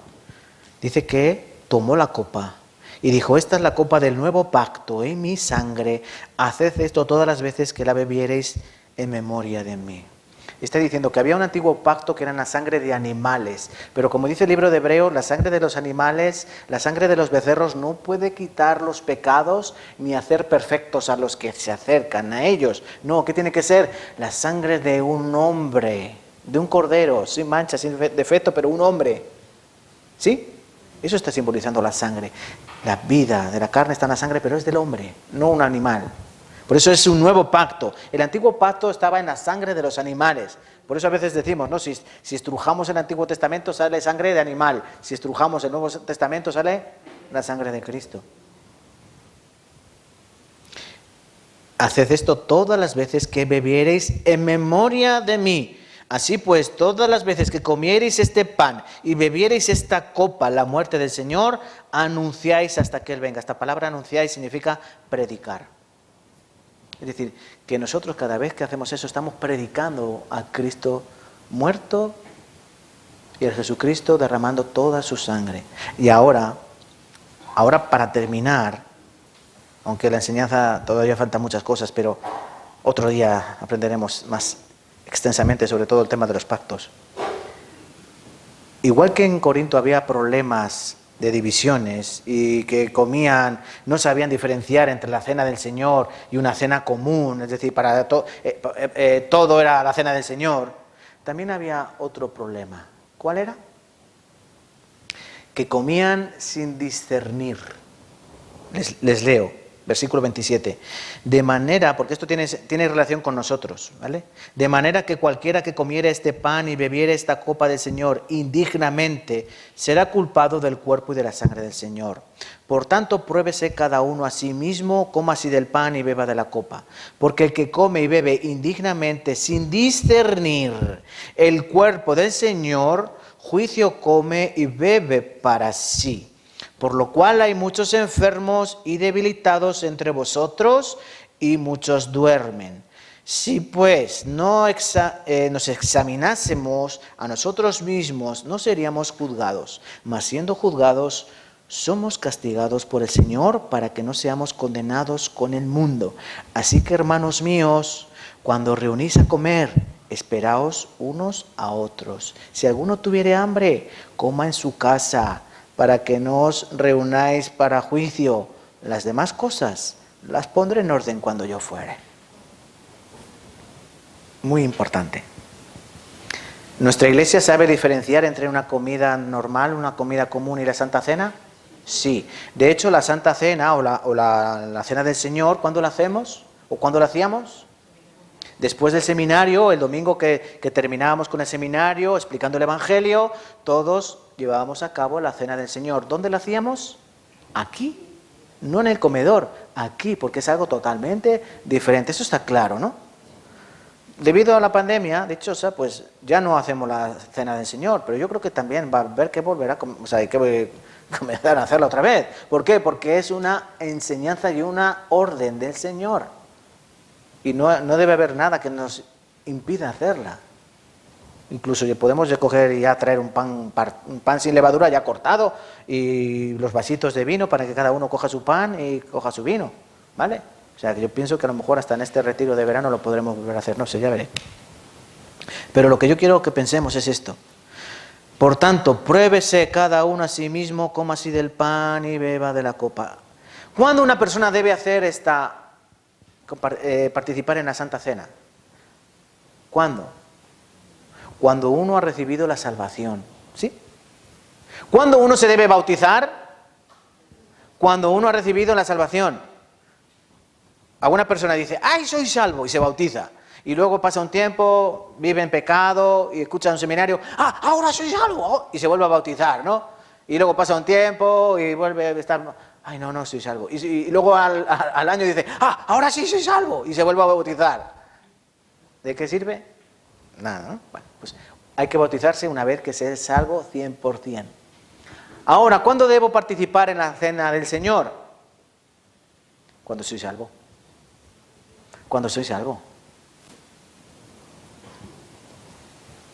Dice que tomó la copa y dijo, esta es la copa del nuevo pacto en mi sangre, haced esto todas las veces que la bebiereis en memoria de mí. Está diciendo que había un antiguo pacto que era la sangre de animales, pero como dice el libro de Hebreos, la sangre de los animales, la sangre de los becerros no puede quitar los pecados ni hacer perfectos a los que se acercan a ellos. No, ¿qué tiene que ser? La sangre de un hombre, de un cordero, sin mancha, sin defecto, pero un hombre. ¿Sí? Eso está simbolizando la sangre. La vida de la carne está en la sangre, pero es del hombre, no un animal. Por eso es un nuevo pacto. El antiguo pacto estaba en la sangre de los animales. Por eso a veces decimos, ¿no? Si estrujamos el Antiguo Testamento sale sangre de animal. Si estrujamos el Nuevo Testamento sale la sangre de Cristo. Haced esto todas las veces que bebiereis en memoria de mí. Así pues, todas las veces que comiereis este pan y bebiereis esta copa, la muerte del Señor, anunciáis hasta que Él venga. Esta palabra anunciáis significa predicar. Es decir, que nosotros cada vez que hacemos eso estamos predicando a Cristo muerto y a Jesucristo derramando toda su sangre. Y ahora para terminar, aunque la enseñanza todavía faltan muchas cosas, pero otro día aprenderemos más extensamente sobre todo el tema de los pactos. Igual que en Corinto había problemas de divisiones y que comían, no sabían diferenciar entre la cena del Señor y una cena común, es decir, para todo era la cena del Señor, también había otro problema. ¿Cuál era? Que comían sin discernir. Les leo, versículo 27. De manera, porque esto tiene relación con nosotros, ¿vale? De manera que cualquiera que comiere este pan y bebiere esta copa del Señor indignamente será culpado del cuerpo y de la sangre del Señor. Por tanto, pruébese cada uno a sí mismo, coma así del pan y beba de la copa. Porque el que come y bebe indignamente sin discernir el cuerpo del Señor, juicio come y bebe para sí. Por lo cual hay muchos enfermos y debilitados entre vosotros y muchos duermen. Si pues nos examinásemos a nosotros mismos, no seríamos juzgados, mas siendo juzgados, somos castigados por el Señor para que no seamos condenados con el mundo. Así que, hermanos míos, cuando reunís a comer, esperaos unos a otros. Si alguno tuviere hambre, coma en su casa, para que no os reunáis para juicio. Las demás cosas las pondré en orden cuando yo fuere. Muy importante. ¿Nuestra iglesia sabe diferenciar entre una comida normal, una comida común y la Santa Cena? Sí. De hecho, la Santa Cena o la Cena del Señor, ¿cuándo la hacemos? ¿O cuándo la hacíamos? Después del seminario, el domingo que terminábamos con el seminario, explicando el Evangelio, todos llevábamos a cabo la Cena del Señor. ¿Dónde la hacíamos? Aquí. No en el comedor, aquí, porque es algo totalmente diferente. Eso está claro, ¿no? Debido a la pandemia, dichosa, pues ya no hacemos la Cena del Señor, pero yo creo que también va a haber que volver hay que comenzar a hacerla otra vez. ¿Por qué? Porque es una enseñanza y una orden del Señor. Y no debe haber nada que nos impida hacerla. Incluso podemos coger y ya traer un pan sin levadura ya cortado y los vasitos de vino para que cada uno coja su pan y coja su vino, ¿vale? O sea, que yo pienso que a lo mejor hasta en este retiro de verano lo podremos volver a hacer, no sé, ya veré. Pero lo que yo quiero que pensemos es esto. Por tanto, pruébese cada uno a sí mismo, coma así del pan y beba de la copa. ¿Cuándo una persona debe hacer participar en la Santa Cena? ¿Cuándo? Cuando uno ha recibido la salvación, ¿sí? ¿Cuándo uno se debe bautizar? Cuando uno ha recibido la salvación. Alguna persona dice, ¡ay, soy salvo! Y se bautiza. Y luego pasa un tiempo, vive en pecado y escucha un seminario, ¡ah, ahora soy salvo! Y se vuelve a bautizar, ¿no? Y luego pasa un tiempo y vuelve a estar, ¡ay, no soy salvo! Y luego al año dice, ¡ah, ahora sí soy salvo! Y se vuelve a bautizar. ¿De qué sirve? Nada, ¿no? Bueno, pues hay que bautizarse una vez que se es salvo 100%. Ahora, ¿cuándo debo participar en la Cena del Señor? Cuando soy salvo. Cuando soy salvo.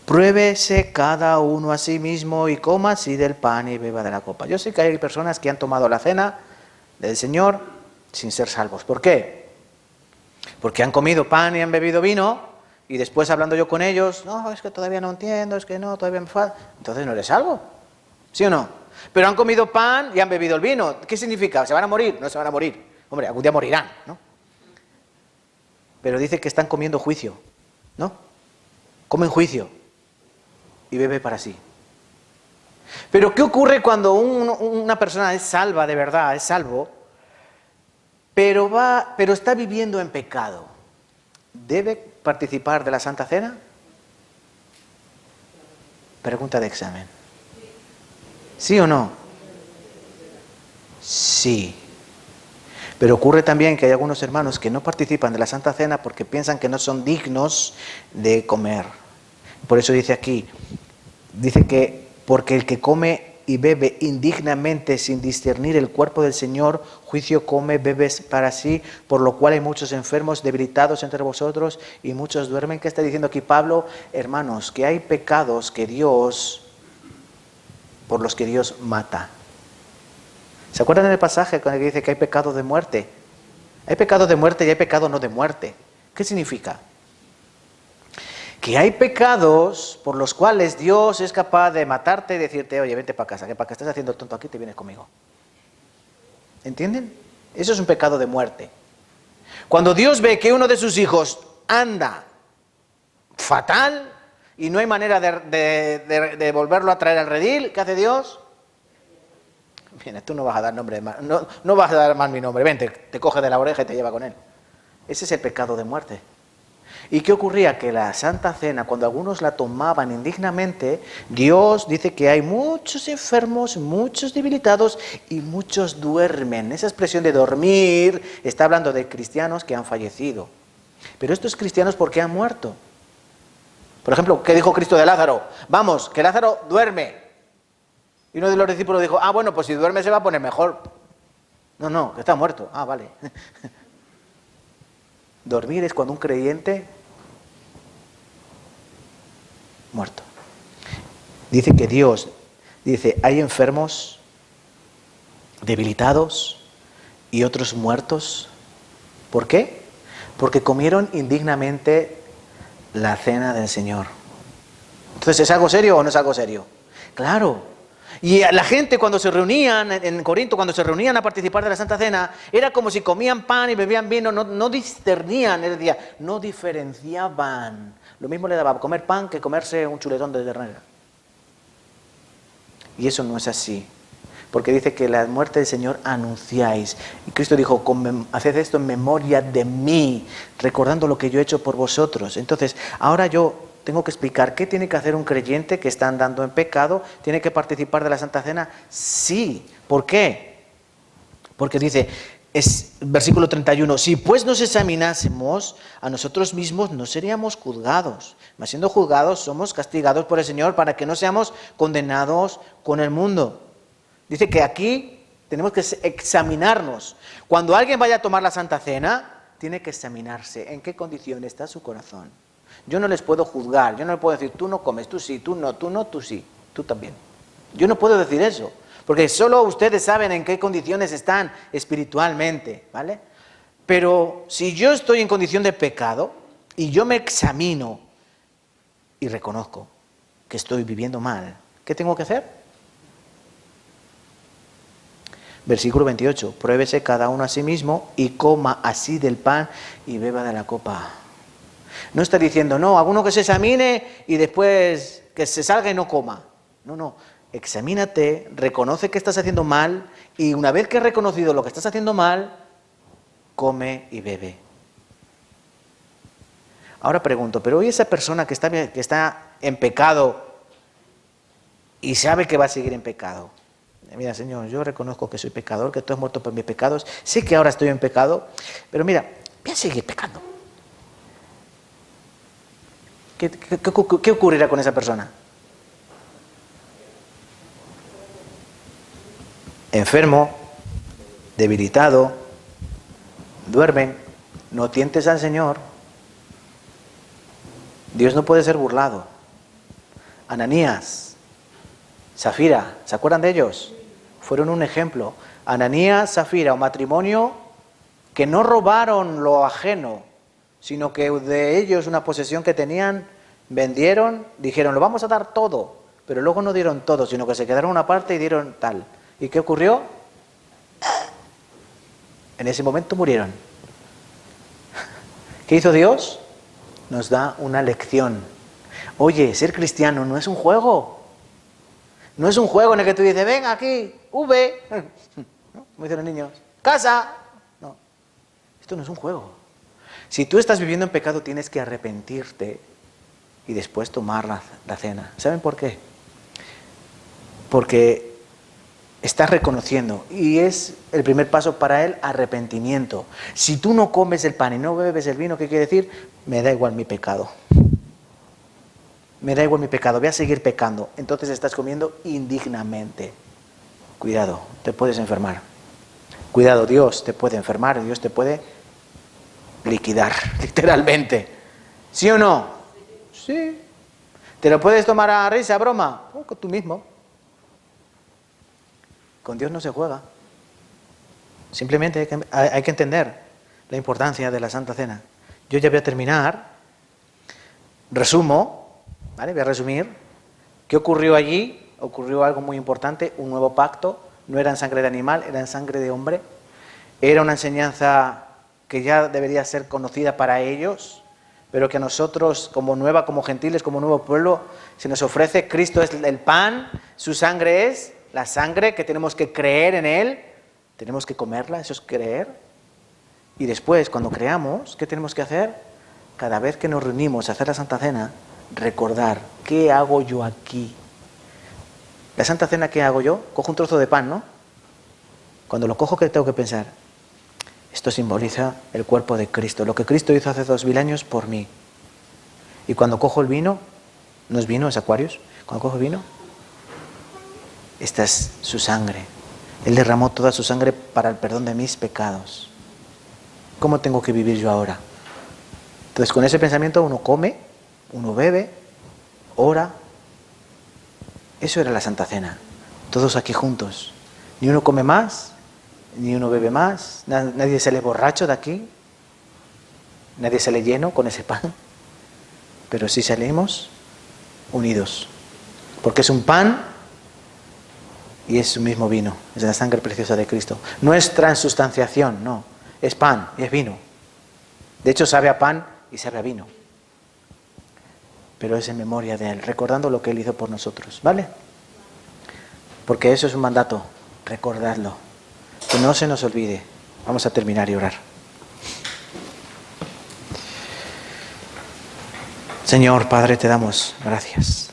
Pruébese cada uno a sí mismo y coma así del pan y beba de la copa. Yo sé que hay personas que han tomado la Cena del Señor sin ser salvos. ¿Por qué? Porque han comido pan y han bebido vino. Y después hablando yo con ellos, no, es que todavía no entiendo, es que no, todavía me falta. Entonces no eres salvo, ¿sí o no? Pero han comido pan y han bebido el vino. ¿Qué significa? ¿Se van a morir? No se van a morir. Hombre, algún día morirán, ¿no? Pero dice que están comiendo juicio, ¿no? Comen juicio y bebe para sí. Pero ¿qué ocurre cuando una persona es salva de verdad, es salvo, pero está viviendo en pecado? ¿Debe participar de la Santa Cena? Pregunta de examen. ¿Sí o no? Sí. Pero ocurre también que hay algunos hermanos que no participan de la Santa Cena porque piensan que no son dignos de comer. Por eso dice aquí, dice que porque el que come y bebe indignamente sin discernir el cuerpo del Señor, juicio come, bebes para sí, por lo cual hay muchos enfermos, debilitados entre vosotros y muchos duermen. ¿Qué está diciendo aquí Pablo? Hermanos, que hay pecados por los que Dios mata. ¿Se acuerdan del pasaje cuando dice que hay pecado de muerte? Hay pecado de muerte y hay pecado no de muerte. ¿Qué significa? que hay pecados por los cuales Dios es capaz de matarte y decirte, oye, vente para casa, que para que estés haciendo el tonto aquí te vienes conmigo. ¿Entienden? Eso es un pecado de muerte. Cuando Dios ve que uno de sus hijos anda fatal y no hay manera de volverlo a traer al redil, ¿qué hace Dios? Mira, tú no vas a dar nombre, no vas a dar más mi nombre, ven, te coge de la oreja y te lleva con él. Ese es el pecado de muerte. ¿Y qué ocurría? Que la Santa Cena, cuando algunos la tomaban indignamente, Dios dice que hay muchos enfermos, muchos debilitados y muchos duermen. Esa expresión de dormir está hablando de cristianos que han fallecido. Pero estos cristianos, ¿por qué han muerto? Por ejemplo, ¿qué dijo Cristo de Lázaro? Vamos, que Lázaro duerme. Y uno de los discípulos dijo, bueno, pues si duerme se va a poner mejor. No, que está muerto. Vale. Dormir es cuando un creyente muerto. Dice que Dios, hay enfermos, debilitados y otros muertos. ¿Por qué? Porque comieron indignamente la cena del Señor. Entonces, ¿es algo serio o no es algo serio? Claro. Y la gente cuando se reunían, en Corinto, cuando se reunían a participar de la Santa Cena, era como si comían pan y bebían vino, no discernían, es decir, no diferenciaban. Lo mismo le daba comer pan que comerse un chuletón de ternera. Y eso no es así. Porque dice que la muerte del Señor anunciáis. Y Cristo dijo, haced esto en memoria de mí, recordando lo que yo he hecho por vosotros. Entonces, ahora yo tengo que explicar qué tiene que hacer un creyente que está andando en pecado. ¿Tiene que participar de la Santa Cena? Sí. ¿Por qué? Porque dice, versículo 31, si pues nos examinásemos a nosotros mismos no seríamos juzgados. Mas siendo juzgados somos castigados por el Señor para que no seamos condenados con el mundo. Dice que aquí tenemos que examinarnos. Cuando alguien vaya a tomar la Santa Cena, tiene que examinarse en qué condición está su corazón. Yo no les puedo juzgar, yo no les puedo decir, tú no comes, tú sí, tú no, tú sí, tú también. Yo no puedo decir eso, porque solo ustedes saben en qué condiciones están espiritualmente, ¿vale? Pero si yo estoy en condición de pecado y yo me examino y reconozco que estoy viviendo mal, ¿qué tengo que hacer? Versículo 28, pruébese cada uno a sí mismo y coma así del pan y beba de la copa. No está diciendo, no, alguno que se examine y después que se salga y no coma. No, examínate, reconoce que estás haciendo mal y una vez que has reconocido lo que estás haciendo mal, come y bebe. Ahora pregunto, pero hoy esa persona que está en pecado y sabe que va a seguir en pecado. Mira, Señor, yo reconozco que soy pecador, que tú has muerto por mis pecados, sé que ahora estoy en pecado, pero mira, voy a seguir pecando. ¿Qué ocurrirá con esa persona? Enfermo, debilitado, duermen, no tientes al Señor. Dios no puede ser burlado. Ananías, Zafira, ¿se acuerdan de ellos? Fueron un ejemplo. Ananías, Zafira, un matrimonio que no robaron lo ajeno, sino que de ellos una posesión que tenían, vendieron, dijeron, lo vamos a dar todo, pero luego no dieron todo, sino que se quedaron una parte y dieron tal. ¿Y qué ocurrió? En ese momento murieron. ¿Qué hizo Dios? Nos da una lección. Oye, ser cristiano no es un juego. No es un juego en el que tú dices, ven aquí, ¿no? Como dicen los niños, casa. No, esto no es un juego. Si tú estás viviendo en pecado, tienes que arrepentirte y después tomar la cena. ¿Saben por qué? Porque estás reconociendo y es el primer paso para el arrepentimiento. Si tú no comes el pan y no bebes el vino, ¿qué quiere decir? Me da igual mi pecado. Me da igual mi pecado, voy a seguir pecando. Entonces estás comiendo indignamente. Cuidado, te puedes enfermar. Cuidado, Dios te puede enfermar, Dios te puede liquidar, literalmente. ¿Sí o no? Sí. ¿Te lo puedes tomar a risa, a broma? Con tú mismo. Con Dios no se juega. Simplemente hay que entender la importancia de la Santa Cena. Yo ya voy a terminar. Resumo, ¿vale? Voy a resumir. ¿Qué ocurrió allí? Ocurrió algo muy importante, un nuevo pacto. No era en sangre de animal, era en sangre de hombre. Era una enseñanza que ya debería ser conocida para ellos, pero que a nosotros, como gentiles, como nuevo pueblo, se nos ofrece. Cristo es el pan, su sangre es la sangre, que tenemos que creer en Él, tenemos que comerla, eso es creer. Y después, cuando creamos, ¿qué tenemos que hacer? Cada vez que nos reunimos a hacer la Santa Cena, recordar, ¿qué hago yo aquí? La Santa Cena, ¿qué hago yo? Cojo un trozo de pan, ¿no? Cuando lo cojo, ¿qué tengo que pensar? Esto simboliza el cuerpo de Cristo, lo que Cristo hizo hace 2000 años por mí. Y cuando cojo el vino, ¿no es vino, es Aquarius? Cuando cojo el vino, esta es su sangre. Él derramó toda su sangre para el perdón de mis pecados. ¿Cómo tengo que vivir yo ahora? Entonces, con ese pensamiento uno come, uno bebe, ora. Eso era la Santa Cena. Todos aquí juntos. Ni uno come más, ni uno bebe más, nadie sale borracho de aquí, nadie sale lleno con ese pan, pero sí salimos unidos, porque es un pan y es su mismo vino, es la sangre preciosa de Cristo. No es transustanciación, no, es pan y es vino. De hecho sabe a pan y sabe a vino, pero es en memoria de Él, recordando lo que Él hizo por nosotros, ¿vale? Porque eso es un mandato, recordadlo. Que no se nos olvide. Vamos a terminar y orar. Señor, Padre, te damos gracias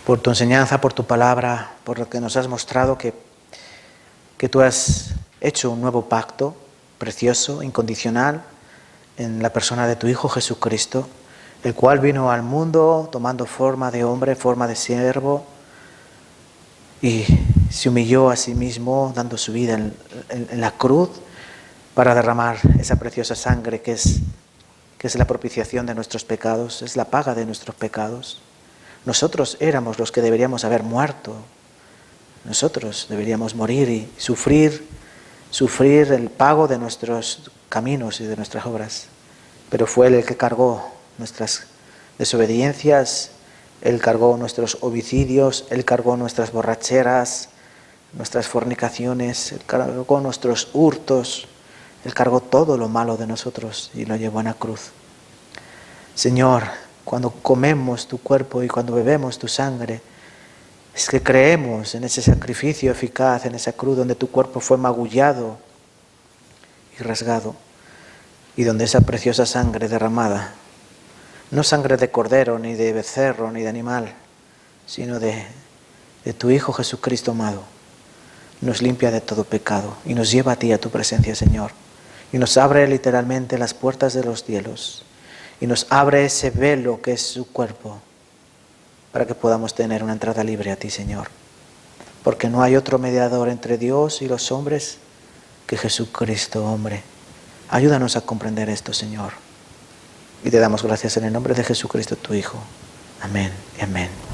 por tu enseñanza, por tu palabra, por lo que nos has mostrado que tú has hecho un nuevo pacto precioso, incondicional, en la persona de tu Hijo Jesucristo, el cual vino al mundo tomando forma de hombre, forma de siervo, y se humilló a sí mismo, dando su vida en la cruz para derramar esa preciosa sangre que es la propiciación de nuestros pecados, es la paga de nuestros pecados. Nosotros éramos los que deberíamos haber muerto. Nosotros deberíamos morir y sufrir el pago de nuestros caminos y de nuestras obras. Pero fue Él el que cargó nuestras desobediencias, Él cargó nuestros homicidios, Él cargó nuestras borracheras, nuestras fornicaciones, Él cargó nuestros hurtos, Él cargó todo lo malo de nosotros y lo llevó en la cruz. Señor, cuando comemos tu cuerpo y cuando bebemos tu sangre, es que creemos en ese sacrificio eficaz, en esa cruz donde tu cuerpo fue magullado y rasgado, y donde esa preciosa sangre derramada, no sangre de cordero, ni de becerro, ni de animal, sino de tu Hijo Jesucristo amado, nos limpia de todo pecado y nos lleva a ti, a tu presencia, Señor, y nos abre literalmente las puertas de los cielos y nos abre ese velo que es su cuerpo para que podamos tener una entrada libre a ti, Señor, porque no hay otro mediador entre Dios y los hombres que Jesucristo, hombre. Ayúdanos a comprender esto, Señor, y te damos gracias en el nombre de Jesucristo, tu Hijo. Amén y amén.